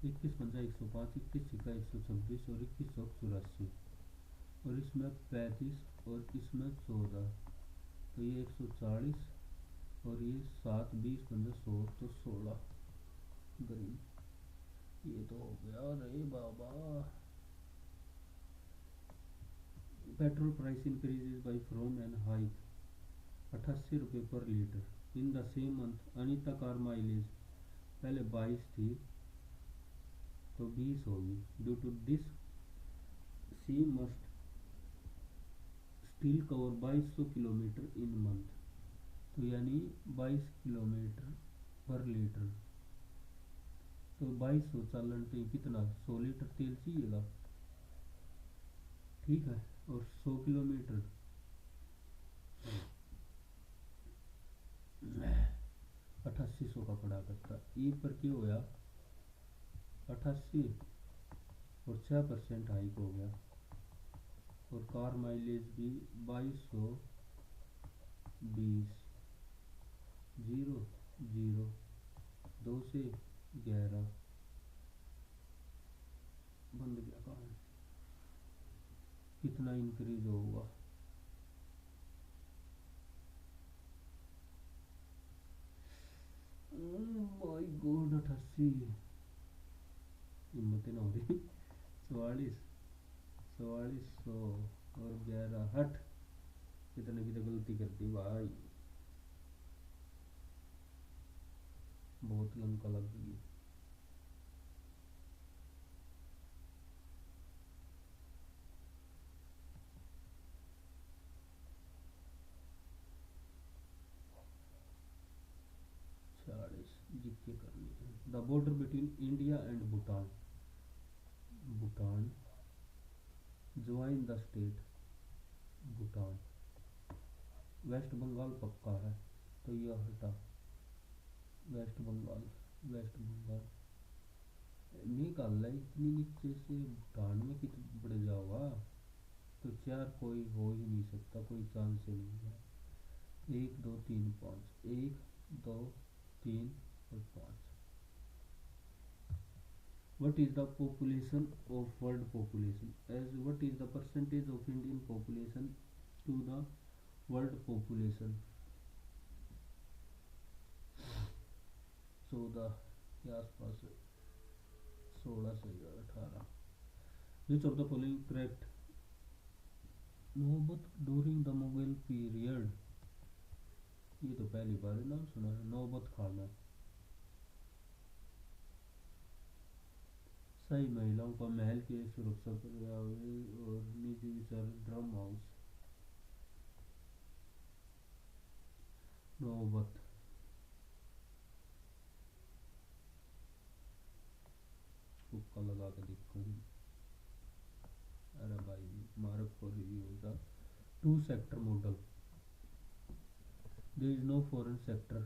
21 पंजा 105, 21 सिक्का 126 और 21 चौक 84, और इसमें 35 और इसमें 14, तो ये 140, और ये 7 20 पंजा 100, तो 16 ग्रीन, ये तो हो गया रे बाबा। Petrol price increases by from an hike 88 रुपये per litre in the same month. Anita car mileage पहले 22 थी तो 20 होगी, due to this she must still cover 2200 kilometre in month, तो यानी 22 किलोमीटर पर लीटर, तो 2200 चालन पे कितना 100 लीटर तेल चाहिएगा, ठीक है। और 100 किलोमीटर 8800 का पड़ा करता, ई पर क्या होया 88 और 6% हाइक हो गया, और कार माइलेज भी 2220 0 0 2 से 11 बंद गया काम। कितना इंक्रीज होगा? माय गॉड 88, हिम्मत ना हो रही। 44, 4400 और 11 हट, कितने की तो गलती कर दी भाई, बहुत लंका लग गई। जीके करनी है। The border between India and Bhutan, Bhutan join the state Bhutan. West Bengal पक्का है तो यह हटा, वेस्ट बंगाल, वेस्ट बंगाल निकाल ला इतनी नीचे से, भूटान में कितना बढ़ जाओगा, तो चार कोई हो ही नहीं सकता, कोई चांस ही नहीं है। 1 2 3 5, 1 2 3 और 5। What is the population of world population? As what is the percentage of Indian population to the world population? 14 के आसपास, 16 से 18। Which of the following correct? नौबत during the Mughal period, ये तो पहली बार नाम सुना है, नौबत खाना। सही महिलाओं का महल की सुरक्षा पर और निजी विचार ड्रम हाउस। नौबत तुक्का लगा के देखूंगी। अरे भाई mark for review the 2 sector model। There is no foreign sector.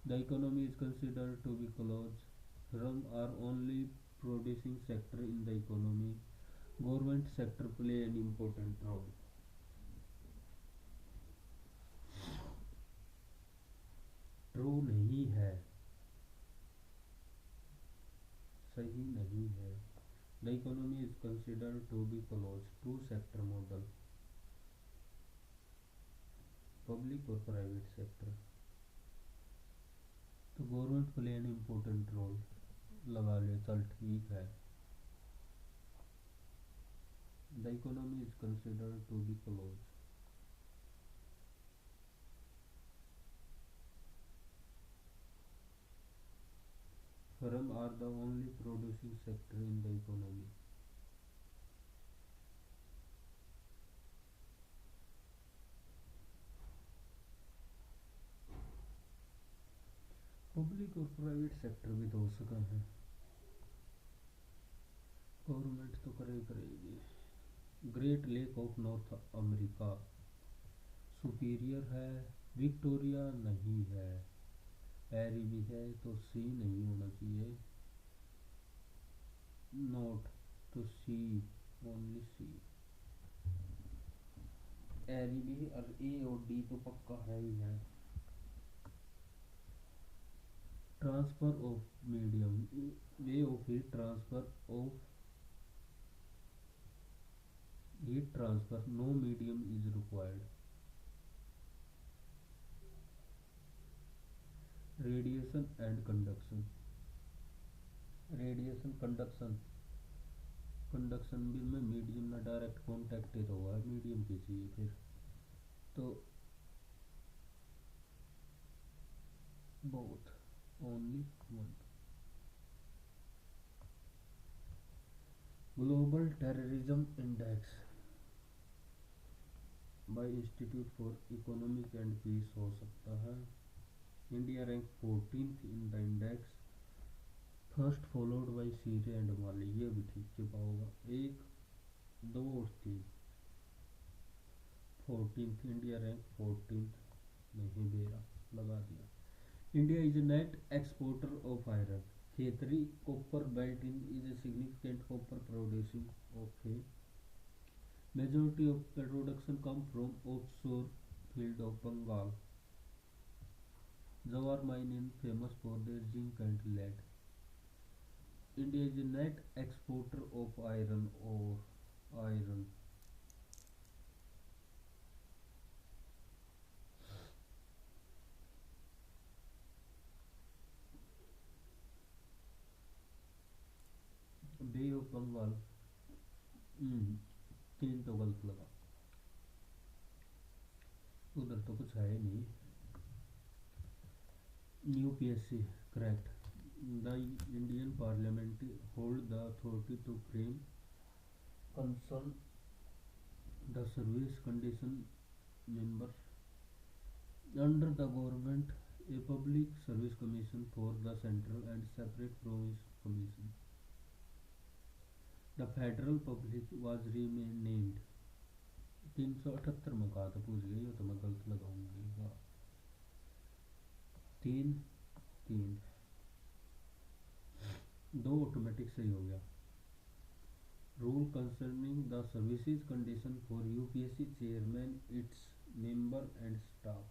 The economy is considered to be closed. Firms are only producing sector in the economy. Government sector play an important role. True नहीं है, सही नहीं है। The economy is considered to be closed. 2 sector model, public और प्राइवेट सेक्टर, तो government play an important role लगा ले, चल ठीक है। The economy is considered to be close, firm are the only producing sector in the economy. Public और प्राइवेट सेक्टर भी तो हो सका है, गवर्नमेंट तो करेगी। Great lake of North America, Superior है, विक्टोरिया नहीं है, एरी भी है तो सी नहीं होना चाहिए, नॉट तो सी, ओनली सी। एरी भी और ए और डी तो पक्का है ही है। Transfer of medium, way of heat transfer of heat transfer, no medium is required. Radiation and conduction, radiation conduction, conduction भी में मीडियम ना डायरेक्ट कॉन्टैक्ट ही तो हुआ है, मीडियम की चाहिए फिर तो both, only one. Global terrorism index by institute for economic and peace हो सकता है। India rank 14th in the index, first followed by Syria and Mali, ये भी ठीक चुका होगा। 1 2 और 3, 14th इंडिया रैंक 14th, नहीं दे रहा, लगा दिया। India is a net exporter of iron, Khetri copper belt in is a significant copper producing okay. Majority of production come from offshore field of Bengal. Zawar mine in famous for there zinc and lead, India is a net exporter of iron ore. Iron. Bay of Bengal. तीन तो गलत लगा, उधर तो कुछ है ही नहीं। New PSC correct. The Indian parliament hold the authority to frame concern the service condition member under the government, a public service commission for the central and separate province commission. The federal public was renamed। 378 में कहा था, पूछ गई हो तो मैं गलत लगाऊंगी। 3 3 2 ऑटोमेटिक सही हो गया। Rule concerning the services condition for UPSC chairman, its member and staff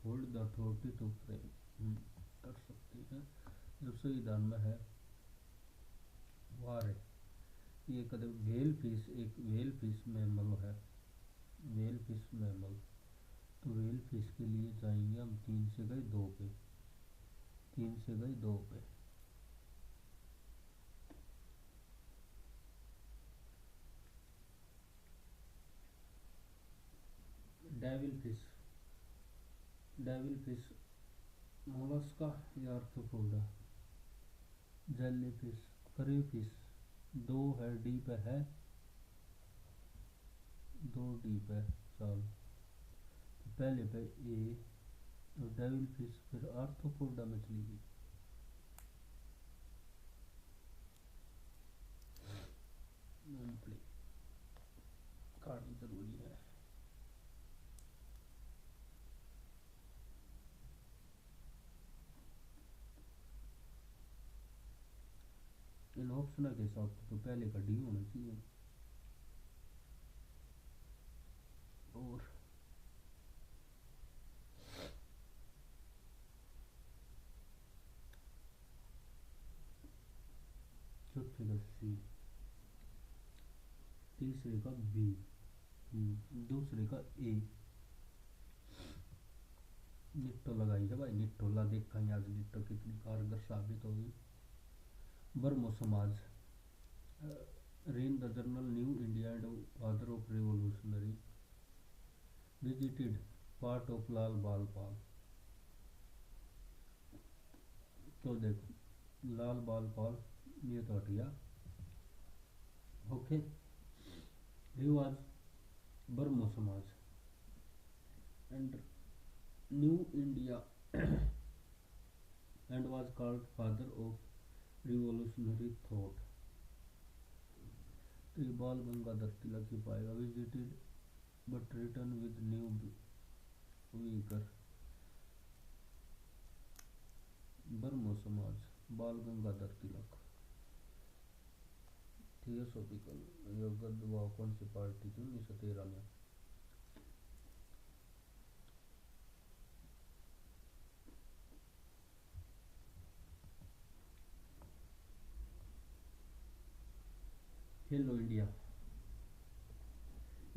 hold the authority to frame. कर सकती है जब संविधान में है। वार ये कदम वेल फिश, एक वेल फिश मैमल है, वेल फिश मैमल। तो वेल फिश के लिए जाएंगे हम 3 से गए 2 पे, 3 से गए 2 पे। Devil fish, devil fish Mollusca या आर्थ्रोपोडा। जेली फिश, करे फिश 2 है, डी पे है, 2 डी पे चल। तो पहले पे ए, तो डेविल फिश फिर आर्थ्रोपोडा में चली गई। मूंगफली खानी जरूरी है। इन ऑप्शनल के हिसाब से तो पहले का डी होना चाहिए। और चौथे का सी, तीसरे का बी, दूसरे का ए। निट्टो लगाई है भाई, निट्टोला देखा आज निट्टो कितनी कारगर साबित होगी। बर्मो समाज रीन the journal New India and father of revolutionary, visited part of Lal Bal Pal. तो देखो लाल बाल पाल ये तो हट गया। ओके, ही वाज बर्मो समाज and new India and was called father of revolutionary thought। तो ये बाल गंगाधर तिलक ही पाएगा। Visited but return with new vigour. Brahmo Samaj, Bal Gangadhar Tilak. Theosophical योगदवा कौन सी पार्टी थी 1913 में। Hello India,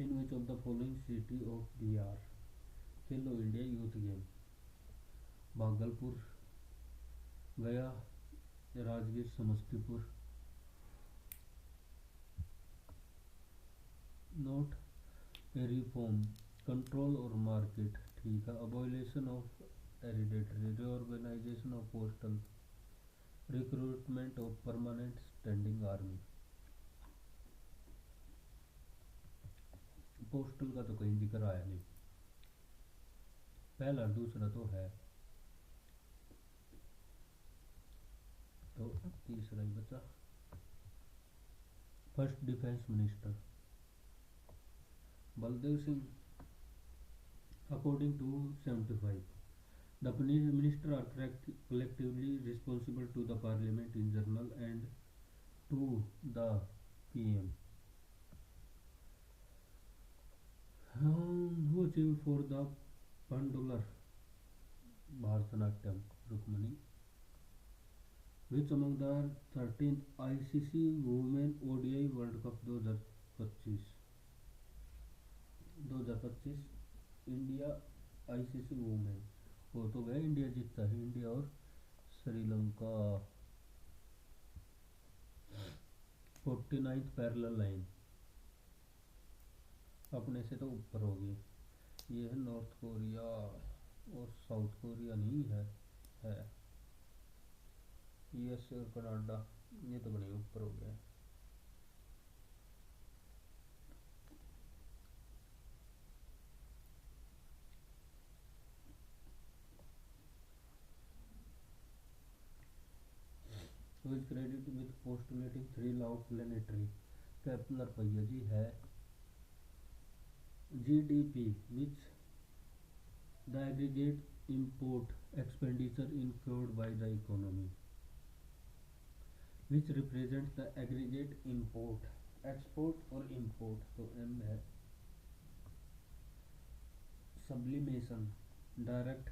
in which of the following city of Bihar. Khelo India youth game. Bhagalpur, गया, राजगीर, समस्तीपुर। नोट ए रिफॉर्म, कंट्रोल और मार्केट, ठीक है। Abolition of hereditary, reorganisation of postal, recruitment of permanent standing army. Postal का तो कहीं जिक्र आया नहीं, पहला दूसरा तो है, तो तीसरा ही बचा। First defence minister Baldev Singh. According to 75 the minister are collectively responsible to the parliament in general and to the PM, who achieved for the Pandular Bharatanatyam Rukmani। Which among the 13th ICC women ODI world cup 2025 2025 India ICC women, वो तो गया इंडिया जीतता है, इंडिया और श्रीलंका। 49th पैरेलल लाइन अपने से तो ऊपर होगी। ये है नॉर्थ कोरिया और साउथ कोरिया नहीं है यूएस और कनाडा, ये तो बड़े ऊपर हो गया। who is credited with postulating three law of planetary, Kepler भैया जी है। GDP which the aggregate import expenditure incurred by the economy, which represents the aggregate import, export और import, तो एम है। सब्लिमेशन डायरेक्ट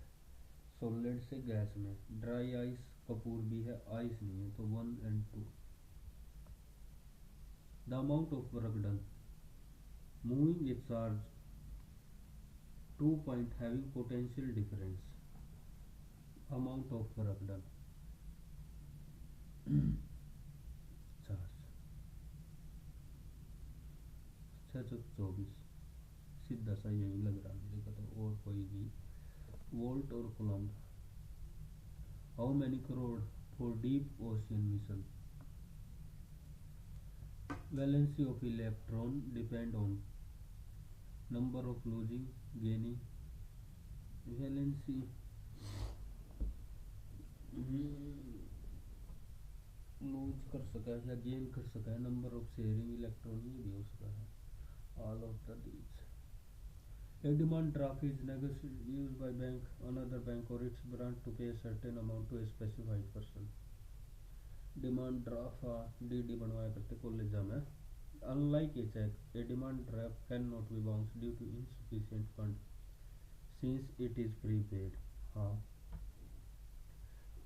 सॉलिड से गैस में, ड्राई आइस कपूर भी है, आइस नहीं है, तो 1 and 2। The amount of work done moving A charge 2 point having potential difference, amount of work done charge 624, सीधा सा यही लग रहा मेरे को तो, और कोई नहीं। वोल्ट और coulomb, how many crore for deep ocean mission, valency of electron depend on number of losing gaining, valency lose कर सका है या गेन कर सका है, नंबर ऑफ शेयरिंग इलेक्ट्रॉन ये भी हो सका है, all of the these. A demand draft is negotiated used by bank, another bank or its branch to pay a certain amount to a specified person. Demand draft DD बनवाया करते कॉलेज में। Unlike a cheque, a demand draft can not be bounce due to insufficient fund since it is prepaid. हाँ,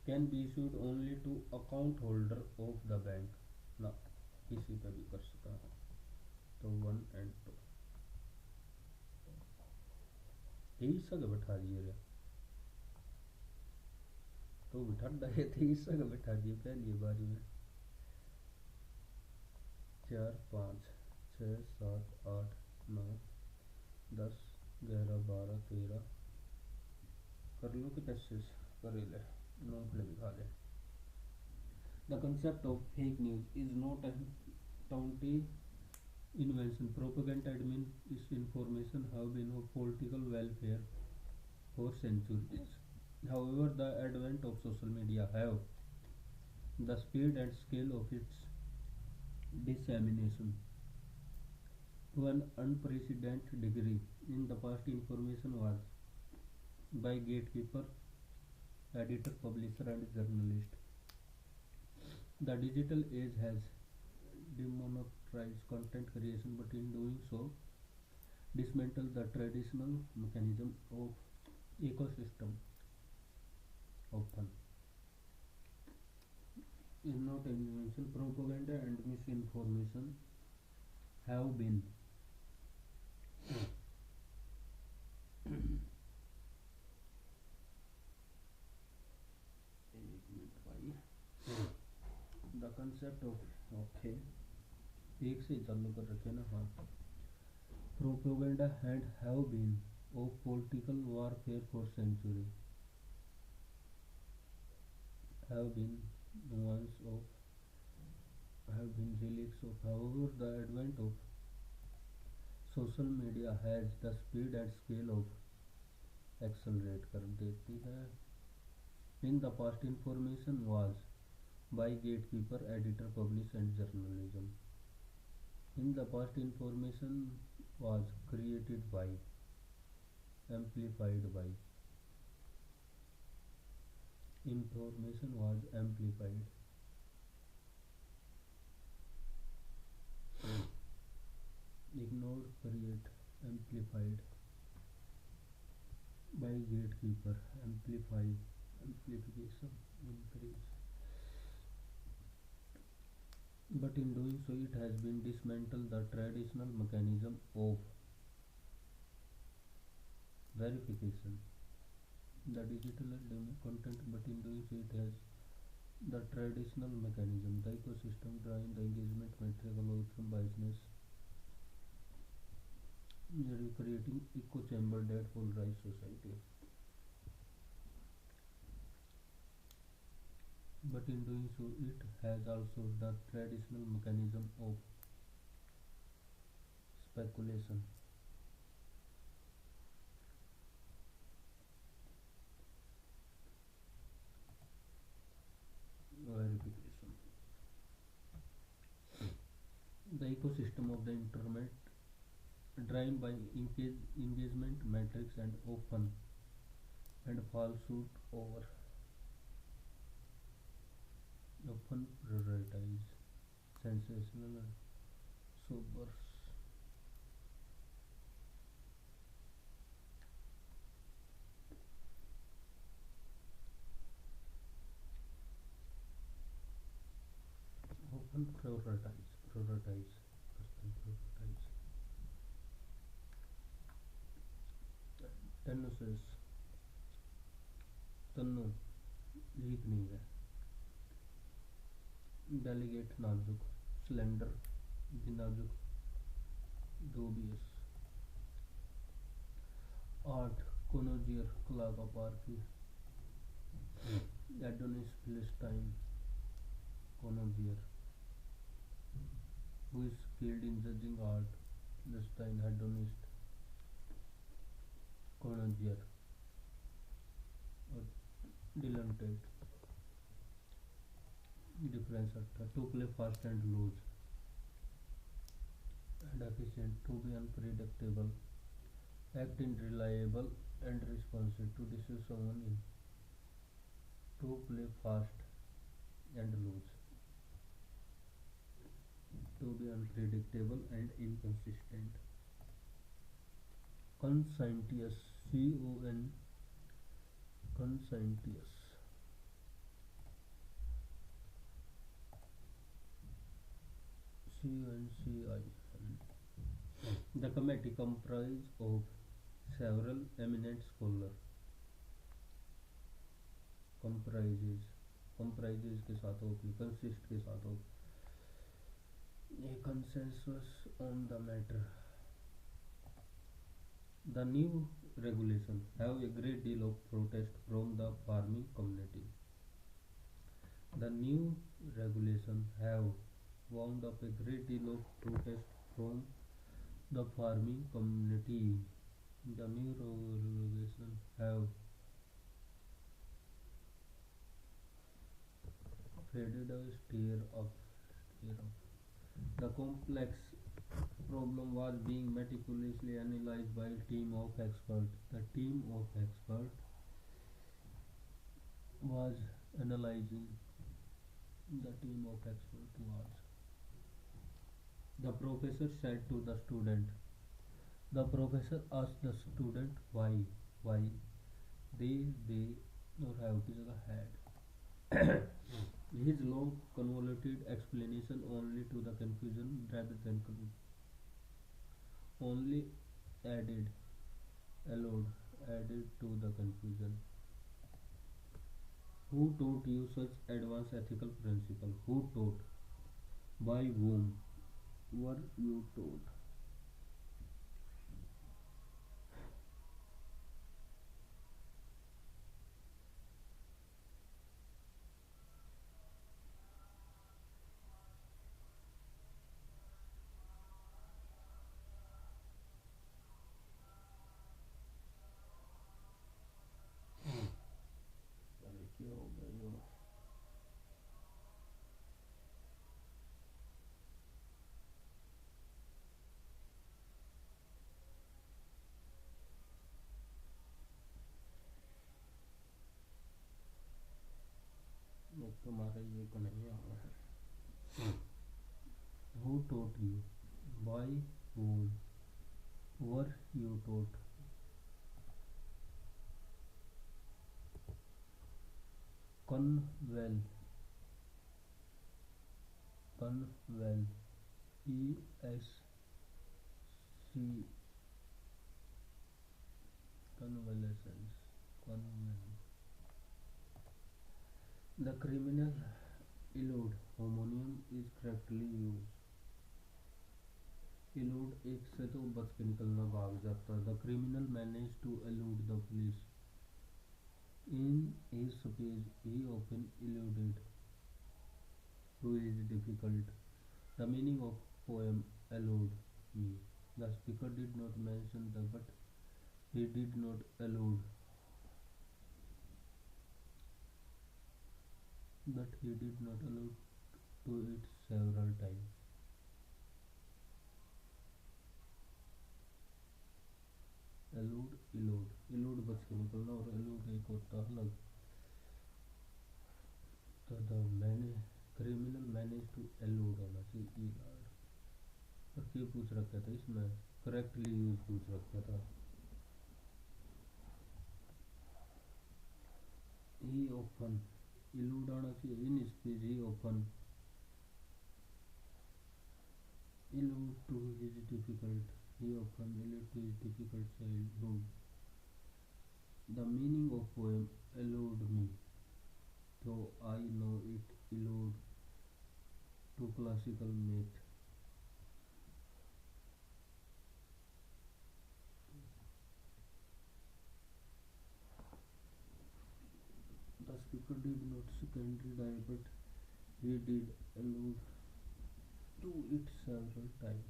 can be issued only to account holder of the bank, ना किसी पे भी कर सकता है, तो 1 and 2। तेईस सग बैठा दिए रे, तो बिठा दे 23 सग बैठा दिए पहली बारी में। 4 5 6 7 8 9 10 11 12 13 कर लो कि कैसे कर ले, मूंगफली भी खा ले। The concept of fake news is not an twenty invention. Propaganda misinformation have been of political welfare for centuries. However, the advent of social media have the speed and scale of its dissemination to an unprecedented degree. In the past, information was by gatekeeper, editor, publisher, and journalist. The digital age has demonetized content creation, but in doing so, dismantle the traditional mechanism of ecosystem. Often, is not an invention. Propaganda and misinformation have been the concept of okay एक से चालू कर रखे ना। हाँ, propaganda had have been of political warfare for century, have been nuance of have been relics of, however the advent of social media has the speed and scale of accelerate कर देती है। in the past information was by gatekeeper, editor, publish and journalism. In the past, information was created by, amplified by. Information was amplified. Ignored, create, amplified by gatekeeper, amplify, amplification, increase. but in doing so it has been dismantled the traditional mechanism of verification. The digital content, but in doing so it has the traditional mechanism, the ecosystem drawing the engagement metric algorithm biasness, creating echo chamber that polarize society. But in doing so it has also the traditional mechanism of speculation, verification. The ecosystem of the internet driven by engagement metrics and often and falsehood over often prioritize sensational and sober. Often prioritize prioritize tenuous Tannu leak नहीं है, डेलीगेट नाजुक, स्लेंडर नाजुक, डोबियस, आर्ट कोनोजियर कला का पारखी, hedonist philistine connoisseur, who is skilled in judging art, Philistine hedonist connoisseur, और dilettante difference factor to play fast and loose and efficient, to be unpredictable, act unreliable and responsive, to deceive someone in, to play fast and loose, to be unpredictable and inconsistent. Conscientious, C-O-N, conscientious, C-O-N-C-I-N. The committee comprised of several eminent scholars. comprises के साथ हो, consist के साथ हो, a consensus on the matter. The new regulation have a great deal of protest from the farming community. The new regulation have wound up a great deal of protest from the farming community. The new regulation have faded a stare of. The complex problem was being meticulously analyzed by a team of experts. The team of experts was analyzing. The team of experts was. The professor said to the student. The professor asked the student why they or have की जगह had. His long convoluted explanation only to the confusion rather than only added added to the confusion. Who taught you such advanced ethical principle? Who taught? By whom were you taught? अरे क्या हो गया यो? तुम्हारा ये को नहीं आ रहा है. Who taught you? By whom were you taught? Conval conval, ESC, convalescence, conval. The criminal elude homonym is correctly used. Elude एक से तो बच के निकलना, भाग जाता है. The criminal managed to elude the police. In his speech, he often eluded to is difficult. The meaning of poem elude me. The speaker did not mention the but he did not allude to it several times. Allude, elude, elude बच के निकलना और elude एक होता अलग. तो the criminal managed to elude होना चाहिए. पर क्या पूछ रखा था इसमें? करेक्टली यूज पूछ रखा था. He often elude आना चाहिए. In speech he often elude to his difficult. He often elude to his difficult childhood. The meaning of poem elude me, though I know it elude to classical math. The speaker did not secondary die, but he did allude to it several times.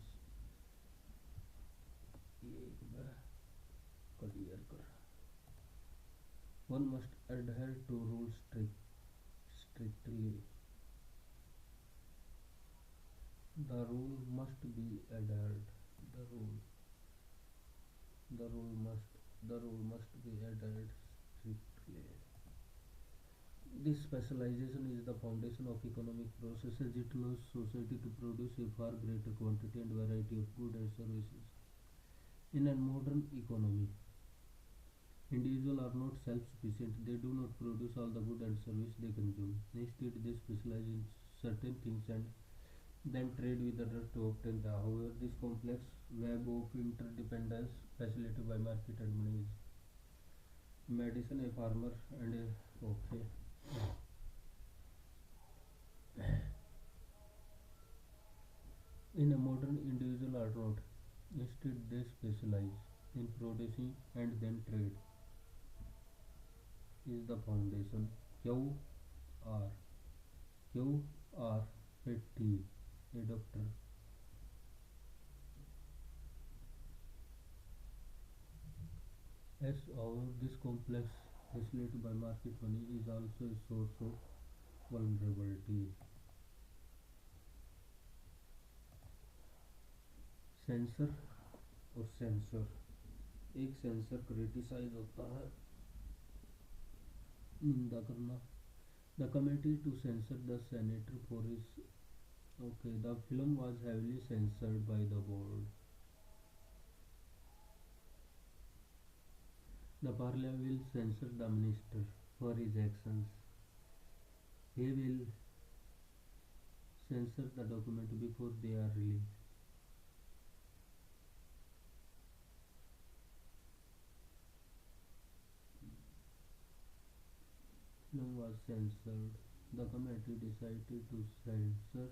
Clear कर. One must adhere to rules strictly. The rule must be adhered. The rule must be adhered strictly. This specialization is the foundation of economic processes. It allows society to produce a far greater quantity and variety of goods and services. In a modern economy, individuals are not self-sufficient. They do not produce all the goods and services they consume. Instead, they specialize in certain things and then trade with others to obtain them. However, this complex web of interdependence facilitated by market and money is medicine, a farmer, and a okay. In a modern, individual are not. Instead, they specialize in producing and then trade. Is the foundation. QR, QR, a T, a doctor. As our this complex facilitated by market money is also a source of vulnerability. Sensor और सेंसर. एक सेंसर क्रिटिसाइज होता है, निंदा करना. The committee to sensor the senator for his okay. The film was heavily censored by the board. The parliament will censor the minister for his actions. He will censor the document before they are released. Film was censored. The committee decided to censor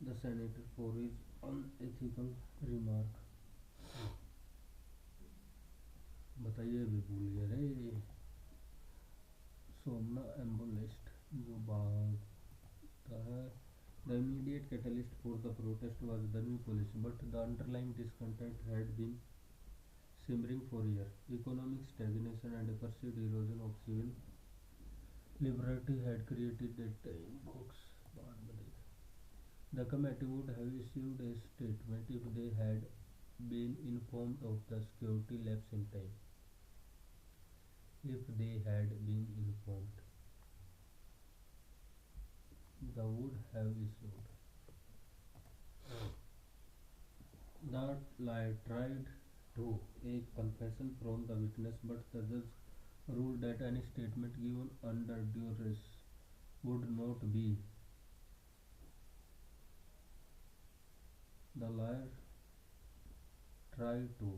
the senator for his unethical remark. बताइए भी भूल गए रे. सोमना एम्बुलिस्ट जो भागता है. The immediate catalyst for the protest was the new policy, but the underlying discontent had been simmering for years. Economic stagnation and a perceived erosion of civil liberty had created a time box. The committee would have issued a statement if they had been informed of the security lapse in time. If they had been informed, they would have issued. The lawyer tried to a confession from the witness, but the judge ruled that any statement given under duress would not be The liar tried to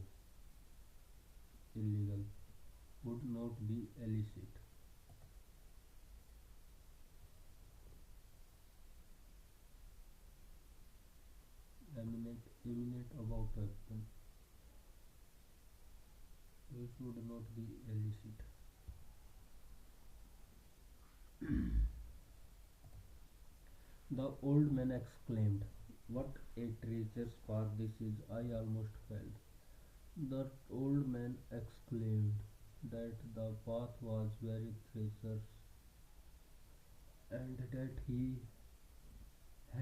illegal would not be illicit. Eminent about weapon which would not be illicit. The old man exclaimed, "What a treacherous spark this is! I almost fell." The old man exclaimed that the path was very treacherous and that he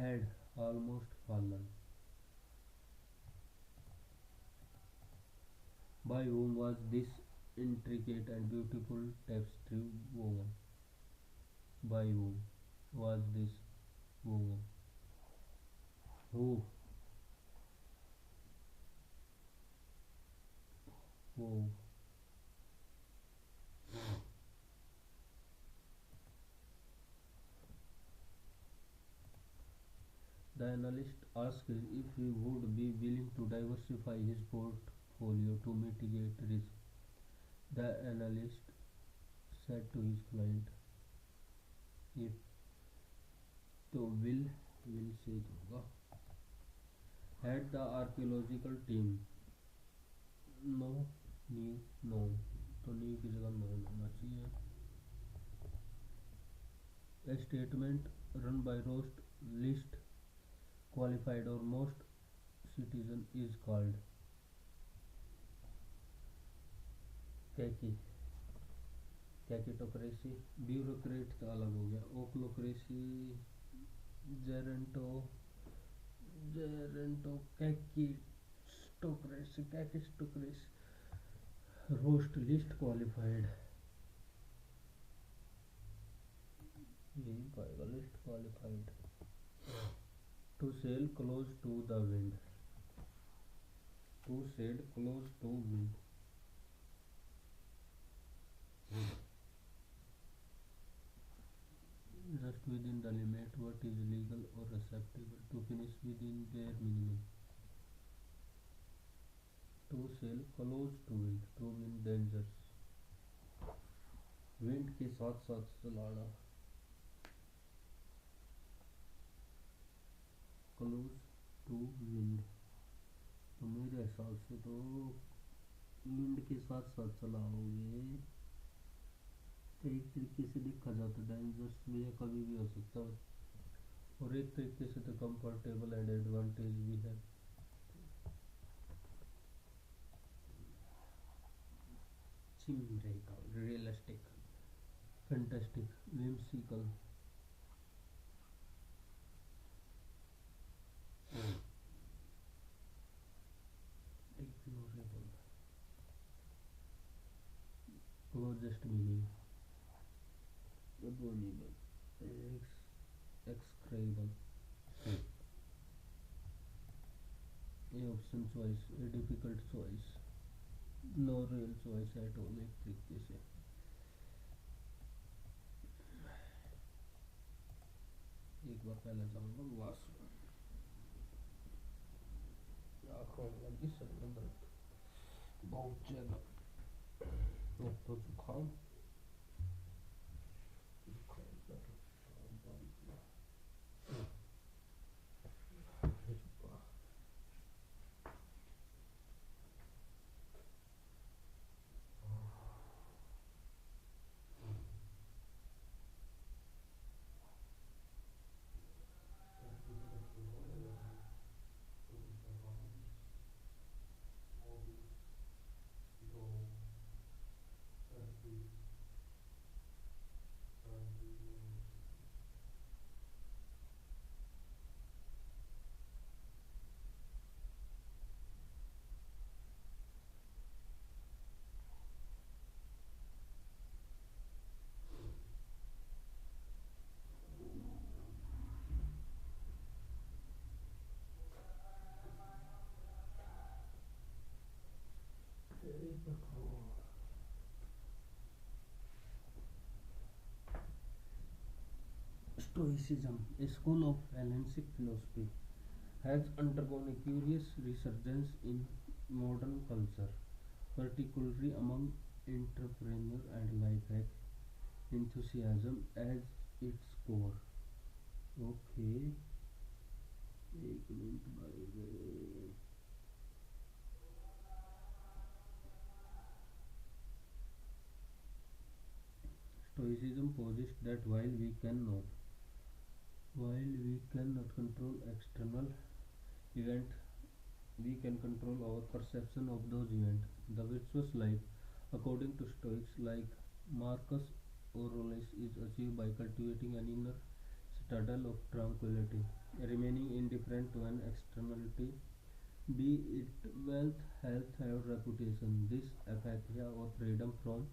had almost fallen. By whom was this intricate and beautiful tapestry woven? By whom was this woven? Who wove? The analyst asked if he would be willing to diversify his portfolio to mitigate risk. The analyst said to his client, "If तो will से होगा." Had the archaeological team no new no तो new की जगह no होना चाहिए. A statement run by roast least qualified or most citizen is called कैकी कैकिटोक्रेसी. ब्यूरोक्रेट का अलग हो गया. ओक्लोक्रेसी जेरेंटो जेरेंटो कैकिस्टोक्रेसी रोस्ट लिस्ट क्वालिफाइड. यही पाएगा least qualified. To sail close to the wind. To sail close to wind. Just within the limit what is legal or acceptable. To finish within bare minimum. To sail close to wind. To win dangers. Wind के साथ साथ चलाना. क्लोज टू विंड तो मेरे हिसाब से तो विंड के साथ साथ चलाओगे तो एक तरीके से देखा जाता है डेंजरस भी है, कभी भी हो सकता है, और एक तरीके से तो कंफर्टेबल एंड एडवांटेज भी है. Chimerical realistic fantastic whimsical ignorable closest meaning abominable execrable. A option choice a difficult choice no real choice at all. एक तरीके से एक बार पहले जाऊंगा वाशरूम. आँखों में लगी सर में दर्द बहुत ज्यादा. एक तो जुकाम Stoicism, a school of Hellenistic philosophy has undergone a curious resurgence in modern culture, particularly among entrepreneurs and life hack enthusiasm as its core. Okay, एक मिनट भाई. Stoicism posits that while we cannot control external event, we can control our perception of those events. The virtuous life, according to Stoics like Marcus Aurelius, is achieved by cultivating an inner citadel of tranquility, remaining indifferent to an externality, be it wealth, health, or reputation. This aphasia or freedom from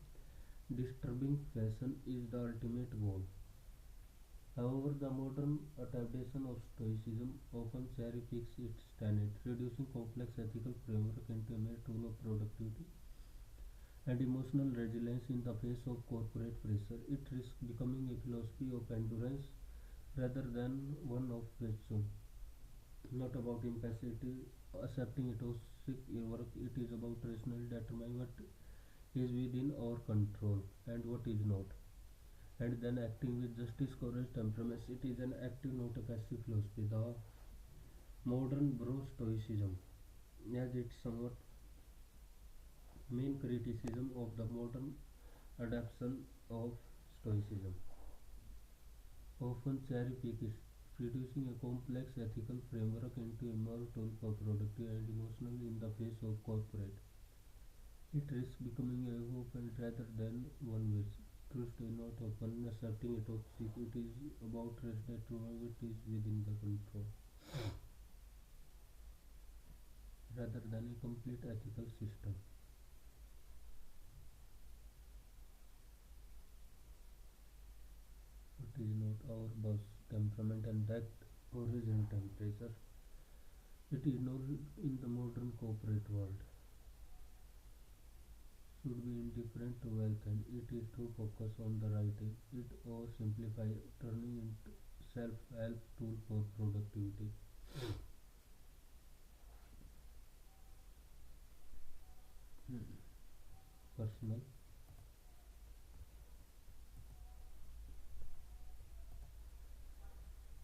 disturbing passion is the ultimate goal. However, the modern adaptation of Stoicism often cherry-picks its tenet, reducing complex ethical framework into a mere tool of productivity and emotional resilience in the face of corporate pressure. It risks becoming a philosophy of endurance rather than one of virtue. Not about impassivity, accepting toxic work. It is about rationally determining what is within our control and what is not, and then acting with justice, courage, temperament. It is an active, not a passive philosophy. The modern bro stoicism, as its somewhat main criticism of the modern adoption of stoicism, often cherry pick is reducing a complex ethical framework into a mere tool for productive and emotional in the face of corporate. It risks becoming a open rather than one which trust is not open, accepting a toxic. It is about respect to what is within the control rather than a complete ethical system. It is not our boss temperament and that origin temperature. It is not in the modern corporate world. Should be indifferent to wealth and it is to focus on the writing. It or simplify turning into self-help tool for productivity. Personal.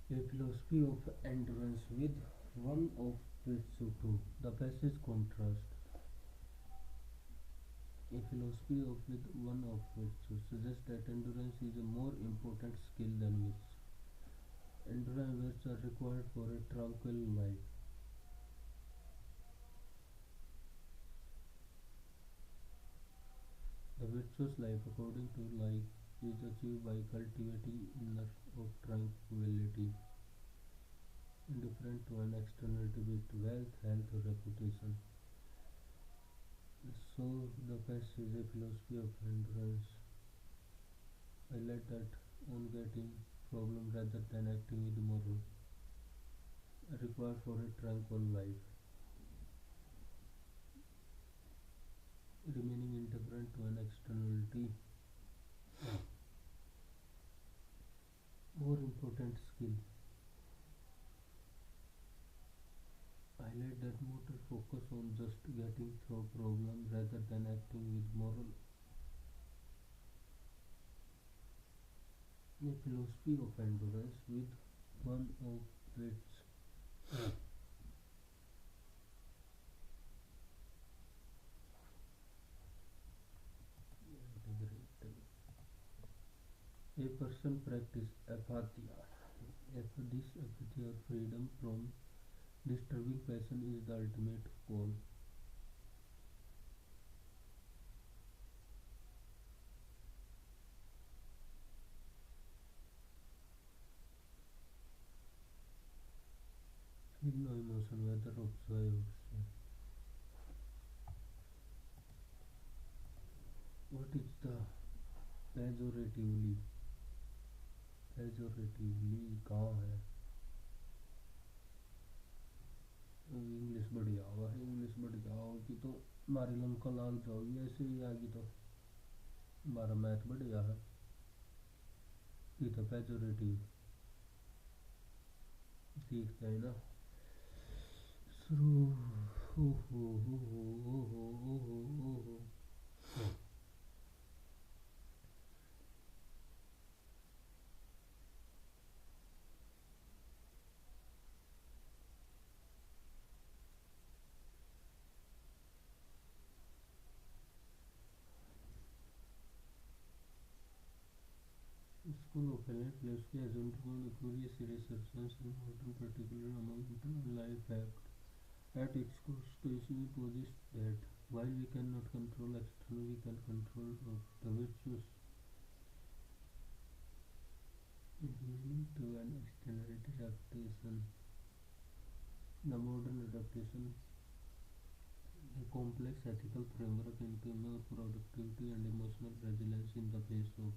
A philosophy of endurance with one of virtue too. The passage contrast. A philosophy of with one of virtue suggests that endurance is a more important skill than wits. Endurance virtues are required for a tranquil life. The virtuous life, according to life, is achieved by cultivating inner of tranquility, indifferent to an externality with wealth, health, or reputation. So the passage is a philosophy of endurance. Highlight that on getting problem rather than acting with moral required for a tranquil life, remaining indifferent to an externality. More important skill. Highlight that motor focus on just getting through problem rather than acting with moral. A philosophy of endurance with one of its a person practice apathy. This apathy or freedom from disturbing passion is the ultimate goal. Feel no emotion whether of joy or shame. What is the pejoratively? पेजोरेटिवली कहाँ है? इंग्लिश बढ़िया हुआ है, इंग्लिश बढ़िया होगी तो हमारी लंका लाग जाओगी, ऐसे ही आएगी तो हमारा मैथ बढ़िया है। ये तो पेजोरेटिव सीखते हैं ना। through. Oh, oh, oh, oh, oh, oh, oh, oh. School of Helen Blavatsky has undergone curious research in modern, particularly among life fact. At its core, Stoicism posits that while we cannot control external, we can control the virtues leading to an external adaptation. The modern adaptation, a complex ethical framework into more productivity and emotional resilience in the face of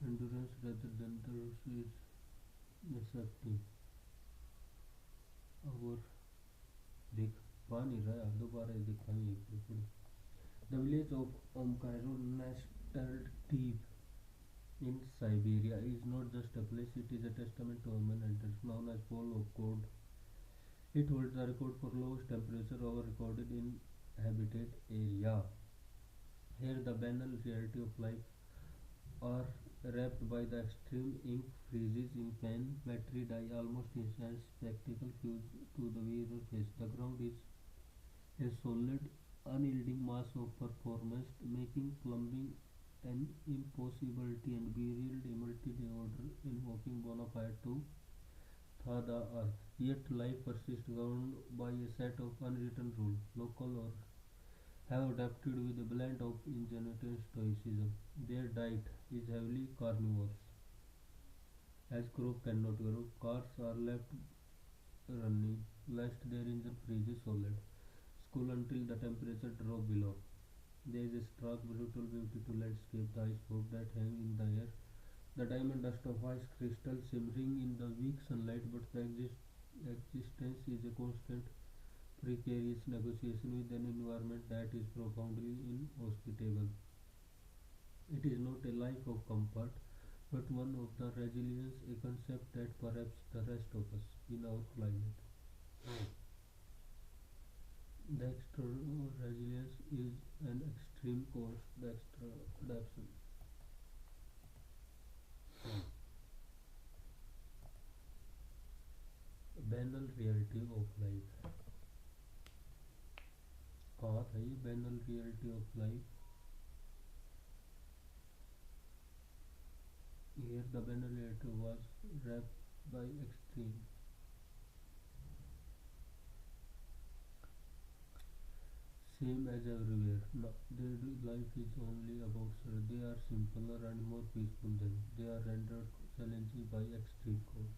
endurance rather than the is accepting our दिख पा नहीं रहा है दोबारा दिखाएंगे एक बार The village of Omkairo nestled deep in Siberia is not just a place, it is a testament to human endurance known as Pole of Code. It holds the record for lowest temperature ever recorded in habitat area. Here the banal reality of life are wrapped by the extreme ink freezes in pen, battery die almost instant spectacle fuse to the wearer face. The ground is a solid, unyielding mass of performance, making plumbing an impossibility and burial demolition order invoking bona fide to thaw the earth. Yet life persists governed by a set of unwritten rules, local or have adapted with a blend of ingenuity and stoicism. Their diet is heavily carnivorous. As crop cannot grow, cars are left running lest their engine freezes solid. School until the temperature drop below. There is a stark, brutal beauty to landscape, the ice fog that hang in the air, the diamond dust of ice crystal shimmering in the weak sunlight, but the existence is a constant, precarious negotiation with an environment that is profoundly inhospitable. It is not a life of comfort, but one of the resilience, a concept that perhaps the rest of us in our climate. The extra resilience is an extreme cost, the extra adaptation. Banal reality of life. कहा था ये banal reality of life. Here the banal reality was wrapped by extreme. Same as everywhere. No, their life is only about surrender. They are simpler and more peaceful than they are rendered challenging by extreme cold.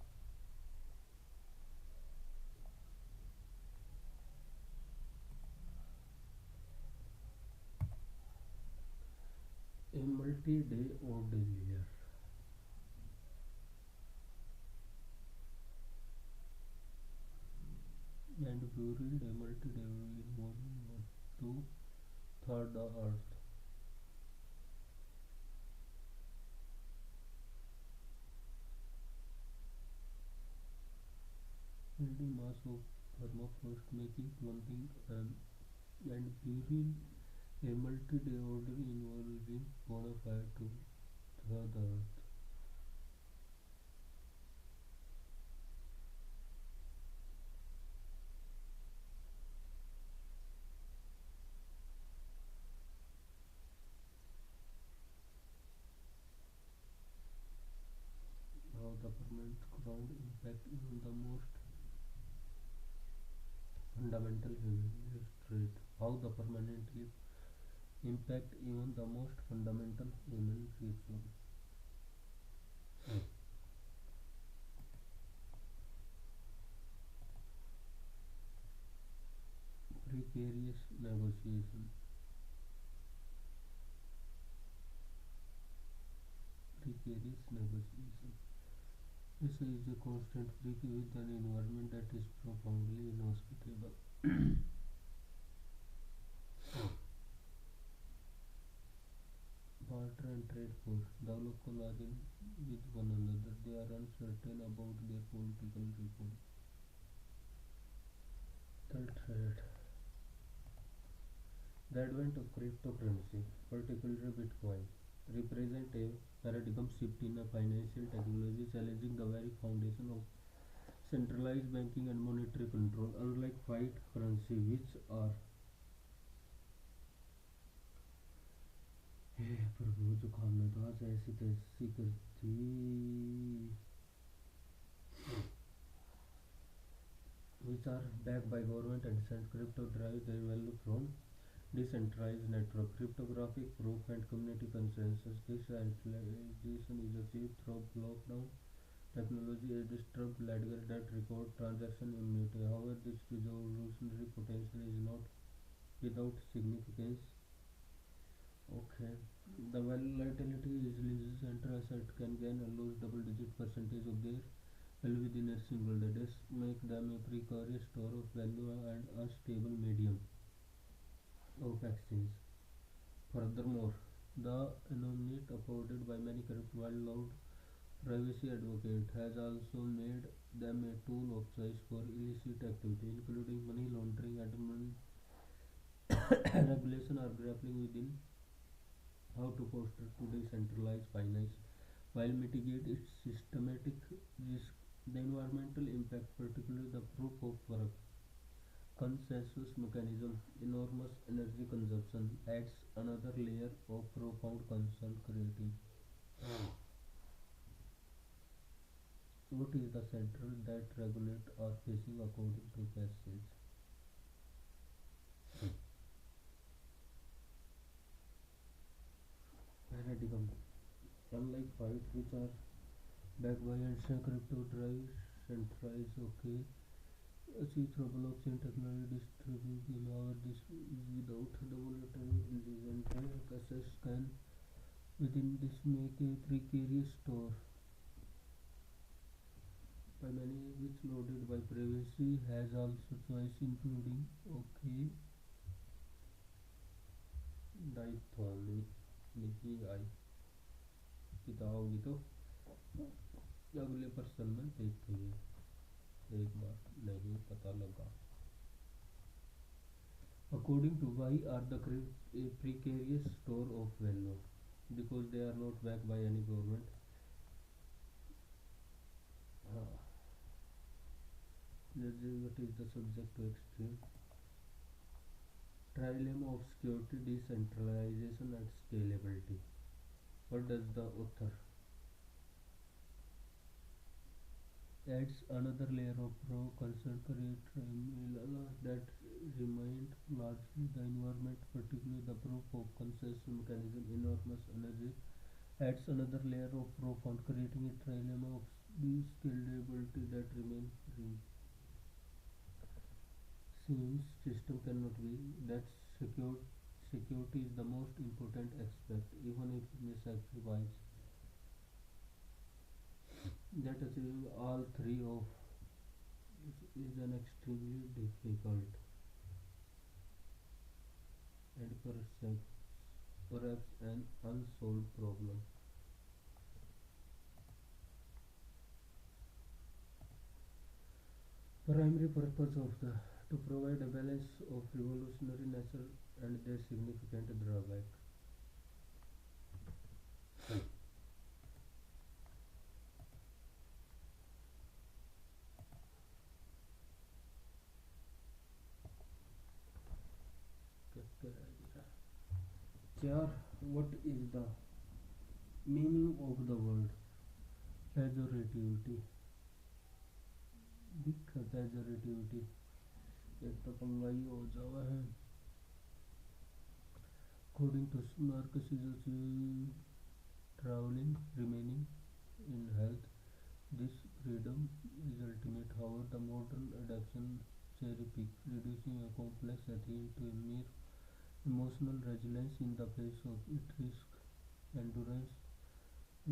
A multi-day ordeal. And buried a multi-day in morning one to third the earth. Building mass of permafrost making plumbing and buried a multi-day order involving bona fide to third the earth. How the permanent ground impact even the most fundamental human trait. How the permanently impact even the most fundamental human ritual. Precarious negotiation. Precarious negotiation. This is a constant freak with an environment that is profoundly inhospitable. Barter and trade force. The local are in with one another. They are uncertain about their political reform. Digital trade. The advent of cryptocurrency, particularly Bitcoin, represents a paradigm shift in a financial technology, challenging the very foundation of centralized banking and monetary control. Unlike fiat currency, which are हे प्रभु जुकाम ने तो आज ऐसी तैसी करती which are backed by government and sent crypto derive their value from decentralized network, cryptographic proof and community consensus. This centralization is achieved through blockchain technology, a distributed ledger that record transaction immunity. However, this revolutionary potential is not without significance. Okay. The volatility is leases center asset can gain or lose double-digit percentage of their value within a single day. This make them a precarious store of value and unstable medium of exchange. Furthermore, the anonymity afforded by many crypto world privacy advocate has also made them a tool of choice for illicit activity, including money laundering and money regulation are grappling within how to foster to decentralize finance while mitigate its systematic risk. The environmental impact, particularly the proof of work consensus mechanism, enormous energy consumption, adds another layer of profound concern creating. What is the central that regulate are facing according to passage? Paradigm. Unlike fight which are backed by ancient crypto drive centralized okay achieve through blockchain technology distributing our this is without the volatile and access can within this make a precarious store by many which loaded by privacy has also choice including okay dichotomy नहीं आई किताब तो अगले पर्सन में देखेंगे एक बार नहीं पता लगा according to why are the a precarious store of value because they are not backed by any government. What is the subject to extreme trilemma of security, decentralization and scalability. What does the author adds another layer of concern create that remained largely the environment, particularly the proof of consensus mechanism, enormous energy adds another layer of profound creating a trilemma of scalability that remains since system cannot be that secure. Security is the most important aspect, even if it may sacrifice that achieving all three of is an extremely difficult and perhaps an unsolved problem. Primary purpose of the to provide a balance of revolutionary nature and their significant drawback. What is the meaning of the word pejorativity? Pejorativity एक तो पंगाई हो जावा है according to Marcus traveling remaining in health this freedom is ultimate. However, the modern adaptation cherry pick reducing a complex theme to a mere emotional resilience in the face of its risk. Endurance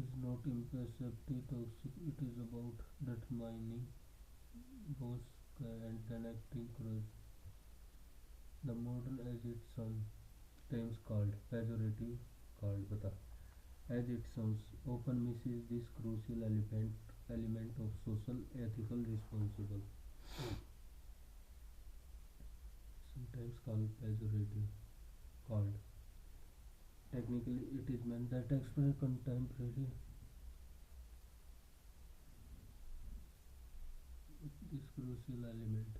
is not imperceptibly toxic, it is about determining both and then acting courage. The modern as it sounds terms called pejorative called bata as it sounds often misses this crucial element of social ethical responsible. sometimes called pejorative, called. Technically, it is meant that express contemporary this crucial element.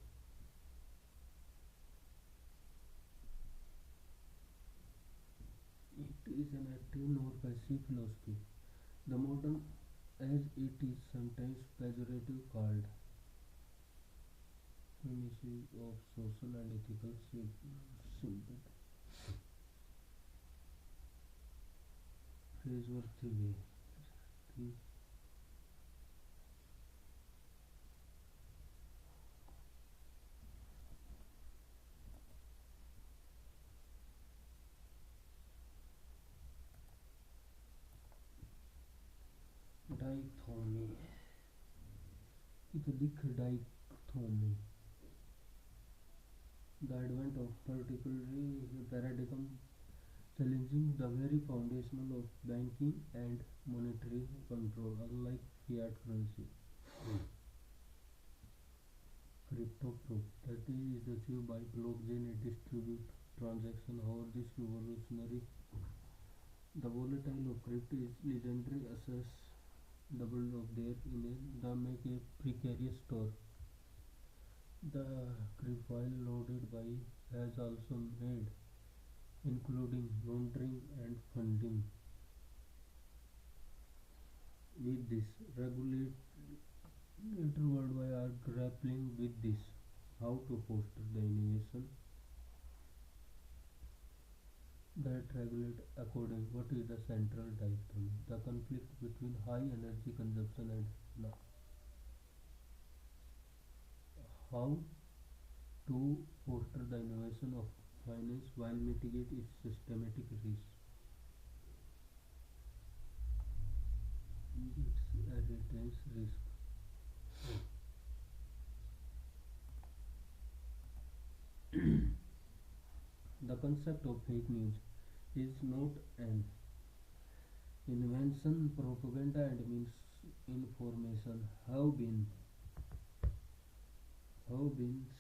It is an active nor passive philosophy. The modern, as it is sometimes pejorative called, misuse of social and ethical symbol, praiseworthy way. Dichotomy. इधर लिख dichotomy. The advent of particularly paradigm challenging the very foundational of banking and monetary control, unlike fiat currency. Crypto proof that is achieved by blockchain and distribute transaction. However, this revolutionary the volatile of crypto is legendary assets doubled of their in the make a precarious store. The crypto loaded by has also made, including laundering and funding. With this, regulators worldwide are grappling with this. How to foster the innovation that regulate according what is the central dichotomy, the conflict between high energy consumption and how to foster the innovation of finance while mitigate its systematic risk. Its retains risk. The concept of fake news is not an invention. Propaganda and misinformation have been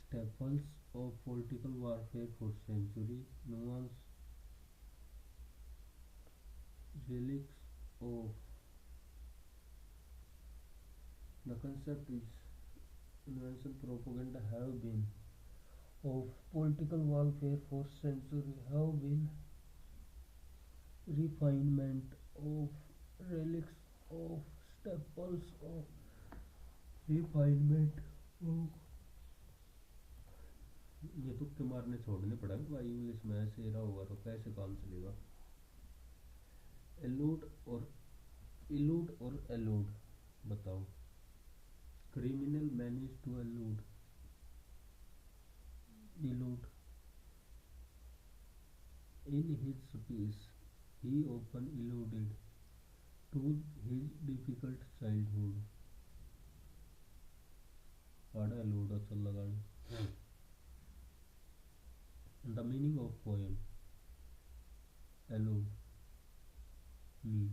staples of political warfare for centuries. Nuance relics of the concept is invention. Propaganda have been of political warfare for centuries. Have been refinement of relics of staples of refinement of ये तुक्के मारने छोड़ने पड़ेंगे भाई इंग्लिश में ऐसे रहा होगा तो कैसे काम चलेगा एलूड और एलूड बताओ criminal manage to elude in his speech he often alluded to his difficult childhood आड़ा एलूड अच्छा लगा the meaning of poem elude me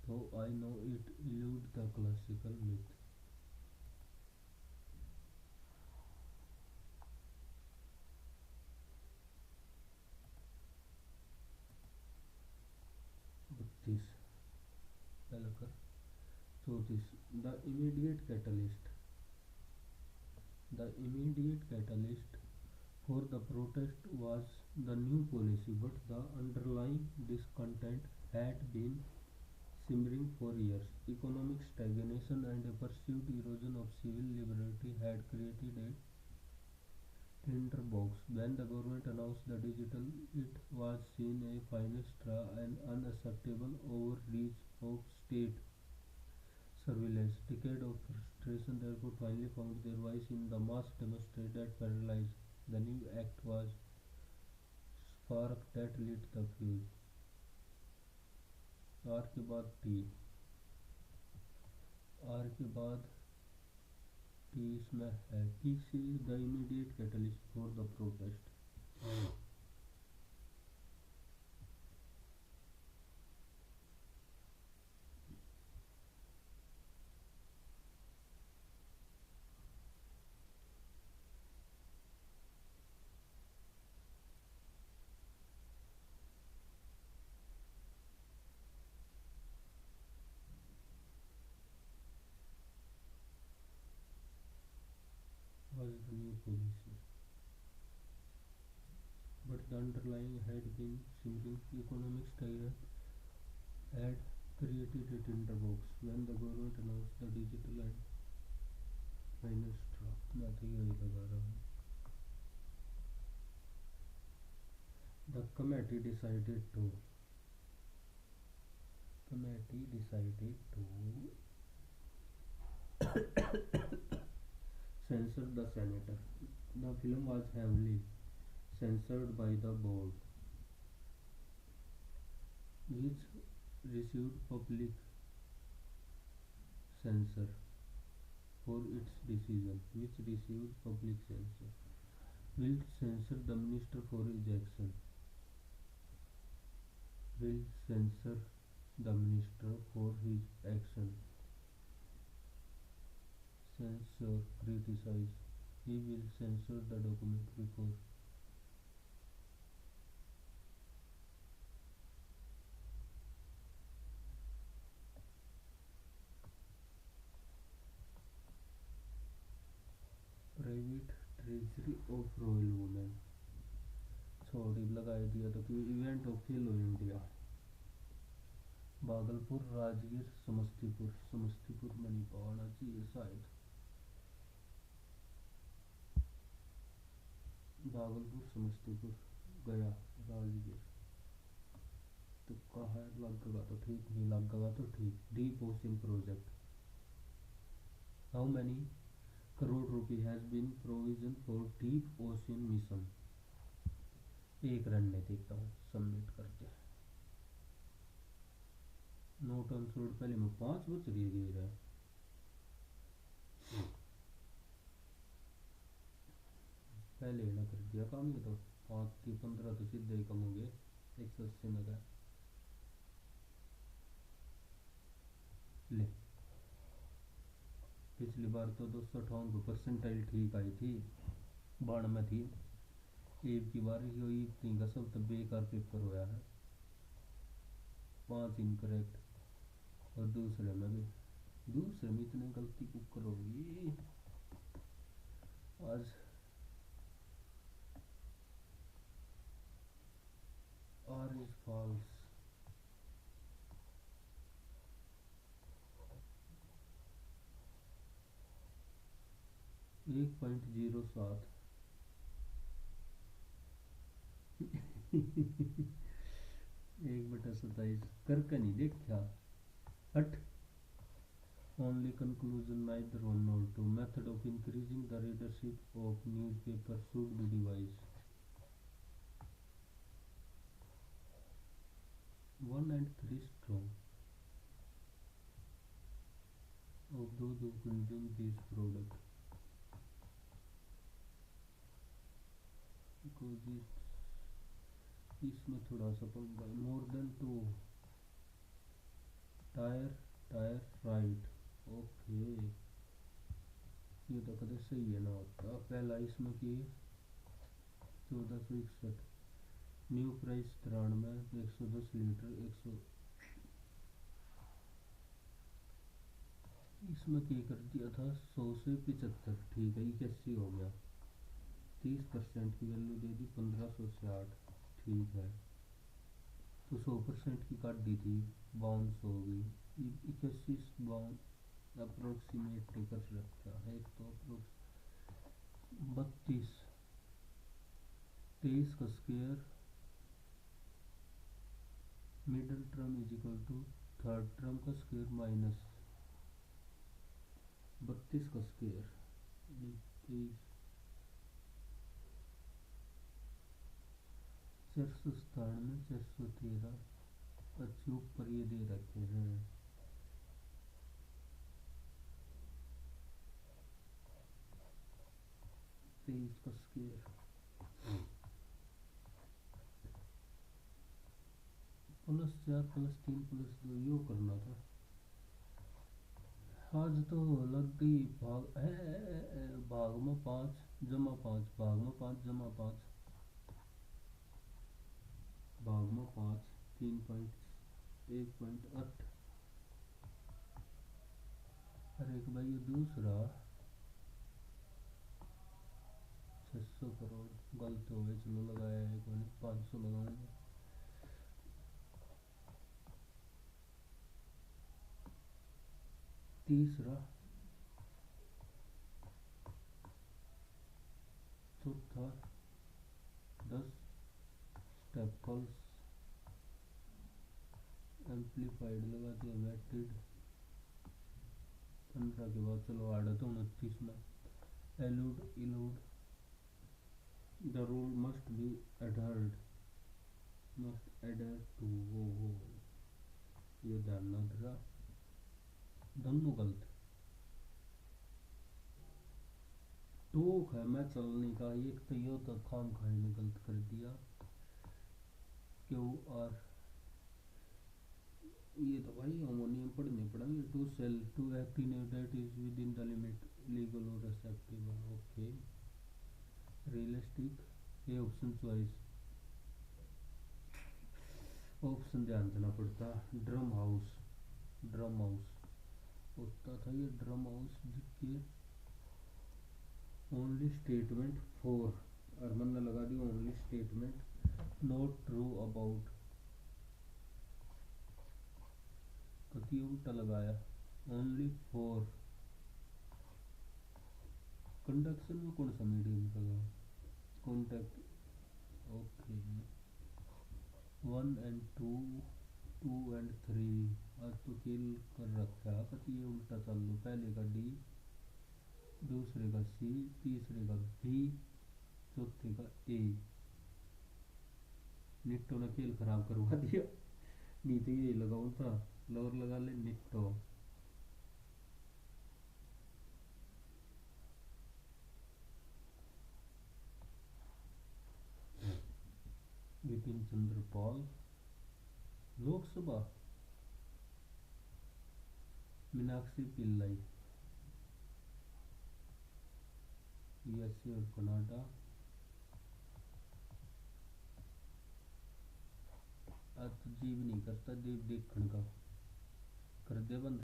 though I know it elude the classical myth this so this the immediate catalyst for the protest was the new policy, but the underlying discontent had been simmering for years. Economic stagnation and a perceived erosion of civil liberty had created a tinderbox. When the government announced the digital, it was seen a finest straw and unacceptable overreach of state surveillance. Decades of frustration therefore finally found their voice in the mass demonstration that paralyzed. The new act was spark that lit the fuse. R के बाद टी इसमें है पी से the immediate catalyst for the protest policy, but the underlying had been simmering economic style had created a tinderbox when the government announced the digital and finance drop. मैं तो यही लगा रहा हूँ. The committee decided to censor the senator. The film was heavily censored by the board, which received public censor for its decision. Will censor the minister for his action. Censor, criticize. He will censor the document before. Private treasury of royal women. छोड़ी लगाई दिया तो कि event of Khelo India. Bhagalpur, Rajgir, Samastipur में नहीं पहुंचना चाहिए शायद. भागलपुर, समस्तीपुर, गया, राजगीर. तुक्का है, लगेगा तो ठीक, नहीं लगेगा तो ठीक. Deep ocean project. How many crore rupee has been provision for deep ocean mission. 1 run में देखता हूँ, सबमिट करके. नोट अनसोल्ड पहले में 5 बच रही है. पहले ना कर दिया काम. ये तो 5 की 15 तो सीधे ही कम हो गए. 180 में गया. ले, पिछली बार तो 258 परसेंटाइल ठीक आई थी, 92 थी. एक की बार यही तीन का सब तो बेकार पेपर होया है. 5 इनकरेक्ट. और दूसरे में इतने गलती कुकर होगी आज. R is false. एक 1.07. 1/27 करके नहीं देखा. हट. Only conclusion neither 1 nor 2. Method of increasing the readership of newspaper should be devised. 1 and 3 strong of those who consume this product, because इसमें थोड़ा सा पंगा. More than 2 tyre right. Okay, ये तो कदे सही है ना होता. पहला इसमें की 1461. New price 93. 110 लीटर 100. इसमें क्या कर दिया था 100 से 75. ठीक है, 81 हो गया. 30% की वैल्यू दे दी 1508. ठीक है, तो 100% की काट दी थी, बाउंस हो गई. 81 बाउंस अप्रोक्सीमेटली कर रखा है. तो अप्रोक्स 32. 23 का square middle term is equal to third term का स्क्वायर माइनस 32 का स्क्वायर. 497, 413. अच्छे ऊपर ये दे रखे हैं. 23 का स्क्वायर +4 +3 +2 यो करना था. आज तो लग गई. भाग में 5 जमा 5. भाग में 5 जमा 5. भाग में 5 3.1.8. अरे भाई ये दूसरा 600 करोड़ गलत हो गए, चलो लगाया है कोई 500 लगाऊंगा। तीसरा, चौथा 10 स्टेपल्स एम्पलीफाइड लगा दिया, वेटेड 15 के बाद चलो आड़ा तो 29 में allude elude the rule must be adhered must adhere to वो ये ध्यान न रहा, दोनों गलत। टोक है मैं चलने का, एक तो ये तो खाम खाई ने गलत कर दिया। क्यू आर ये तो भाई अमोनियम पढ़ने पड़ेंगे। To sell to act in that is within the limit legal और एक्सेप्टेबल। ओके रियलिस्टिक ये ऑप्शन चॉइस, ऑप्शन ध्यान देना पड़ता। ड्रम हाउस होता था ये ड्रम हाउस जिसके ओनली स्टेटमेंट 4 और मैंने लगा दी only statement not true about, कति उल्टा लगाया ओनली 4। कंडक्शन में कौन सा मीडियम लगा, कॉन्टैक्ट। ओके 1 and 2 2 and 3 आज तो खेल कर रखा, कति ये उल्टा चल लो, पहले का डी, दूसरे का सी, तीसरे का बी, चौथे का ए। निट्टो ने खेल खराब करवा दिया, नहीं तो ये लगाऊं था, लोअर लगा ले निट्टो। विपिन चंद्र पाल लोकसभा, मीनाक्षी पिल्लाई यूएसए और कनाडा। आज तो जीव नहीं करता, देव देखण का कर दे बंद।